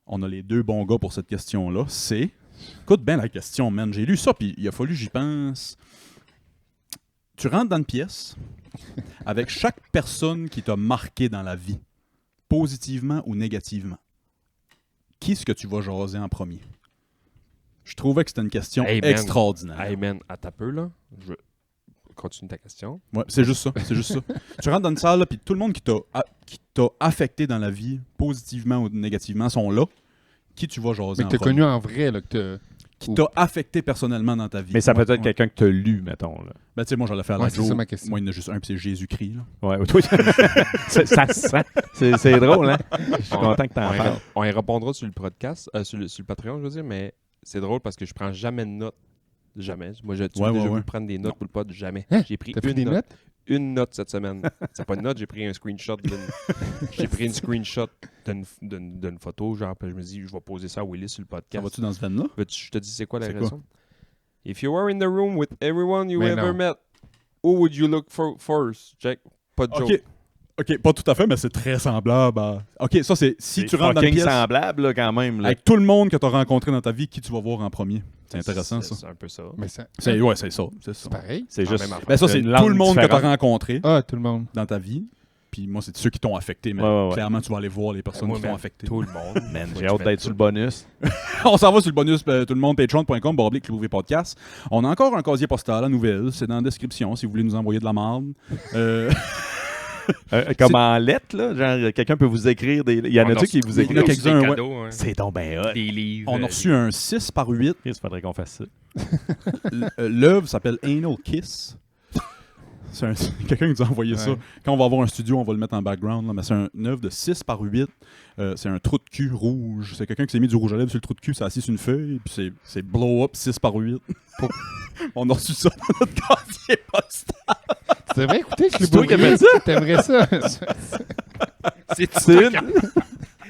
On a les 2 bons gars pour cette question-là. C'est... Écoute bien la question, man. J'ai lu ça, puis il a fallu que j'y pense. Tu rentres dans une pièce avec chaque personne qui t'a marqué dans la vie, positivement ou négativement. Qui est-ce que tu vas jaser en premier? Je trouvais que c'était une question
Hey, man.
extraordinaire.
Hey man, à ta peu là. Je continue ta question.
Ouais, c'est juste ça. C'est juste ça. Tu rentres dans une salle, là, puis tout le monde qui t'a affecté dans la vie, positivement ou négativement, sont là. Qui tu vas jaser
Mais
en
que t'as
premier?
connu en vrai, là, que t'as...
qui t'a affecté personnellement dans ta vie.
Mais ça peut être
Ouais.
quelqu'un que tu as lu, mettons. Là.
Ben, tu sais, moi, j'allais faire
Ouais,
la
c'est
joke.
ça ma question.
Moi, il y en a juste un, puis c'est Jésus-Christ. Là.
Ouais, toi, ça se sent. C'est drôle, hein? Je suis content que tu en parles.
On y répondra sur le podcast, sur le Patreon, je veux dire, mais c'est drôle parce que je prends jamais de notes. Jamais. Moi, tu
Ouais,
as déjà
ouais,
vu
ouais.
prendre des notes pour le pod? Jamais.
Hein?
J'ai pris
T'as pris
une
des
note.
notes?
Une note cette semaine. C'est pas une note, j'ai pris un screenshot j'ai pris une screenshot d'une photo, genre, puis je me dis, je vais poser ça à Willy sur le
Ça
podcast.
va-tu dans ce veine-là?
Je te dis, c'est quoi la
C'est quoi?
raison? If you were in the room with everyone you
Mais
ever
non.
met, who would you look for first? Jack, pas de joke.
OK, pas tout à fait, mais c'est très semblable à... OK, ça, c'est si
C'est
tu rentres dans une
fucking
pièce
semblable, là, quand même. Là.
avec tout le monde que tu as rencontré dans ta vie, qui tu vas voir en premier. C'est intéressant, ça.
C'est un peu ça.
Mais ça,
Ouais, c'est ça. C'est ça.
c'est pareil.
C'est
Ah,
juste.
même affaire.
Ben ça, c'est
une
tout
langue
le monde que tu as
différente.
rencontré
Ah, tout le monde.
dans ta vie. Puis moi, c'est ceux qui t'ont affecté. Mais
Ouais.
clairement, tu vas aller voir les personnes
Moi,
qui t'ont
man,
affecté.
Tout le monde.
Man,
Faut
j'ai
que
hâte
je
d'être
mette
sur le bonus.
On s'en va sur le bonus, tout le monde, patreon.com/les podcast. On a encore un casier postal à nouvelle. C'est dans la description si vous voulez nous envoyer de la merde.
Comme en lettres, là. Genre, quelqu'un peut vous écrire des. Il y en a-tu qui vous
il y en a
écrivent?
quelques-uns, ouais.
cadeaux, hein.
C'est donc ben hot.
Des livres.
On a reçu un 6/8.
Il faudrait qu'on fasse ça.
L'œuvre s'appelle Anal Kiss. C'est quelqu'un qui nous a envoyé ça.
Ouais.
Quand on va avoir un studio, on va le mettre en background. Là, mais c'est une œuvre de 6/8. C'est un trou de cul rouge. C'est quelqu'un qui s'est mis du rouge à lèvres sur le trou de cul, s'est assis sur une feuille, puis c'est blow-up 6/8. On a reçu ça dans notre casier postal.
Tu devrais écouter, je l'ai
toi qui as fait
ça. T'aimerais ça.
C'est une.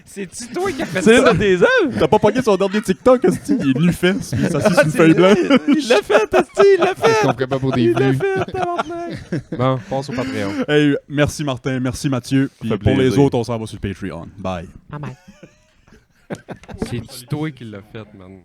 C'est toi qui as fait
C'est une
ça.
de tes œuvres?
T'as pas pogné son dernier TikTok, esti? Il est nu-fesse, puis il s'assit sur une feuille blanche.
Il l'a fait, Asti, il l'a
Est-ce
fait!
qu'on ferait pas pour des
Il l'a
vues?
fait, tabarnak!
Bon, passe au Patreon.
Hey, merci Martin, merci Mathieu. Puis
fait
pour les
plaisir.
autres, on s'en va sur le Patreon. Bye.
C'est toi qui l'as fait, man.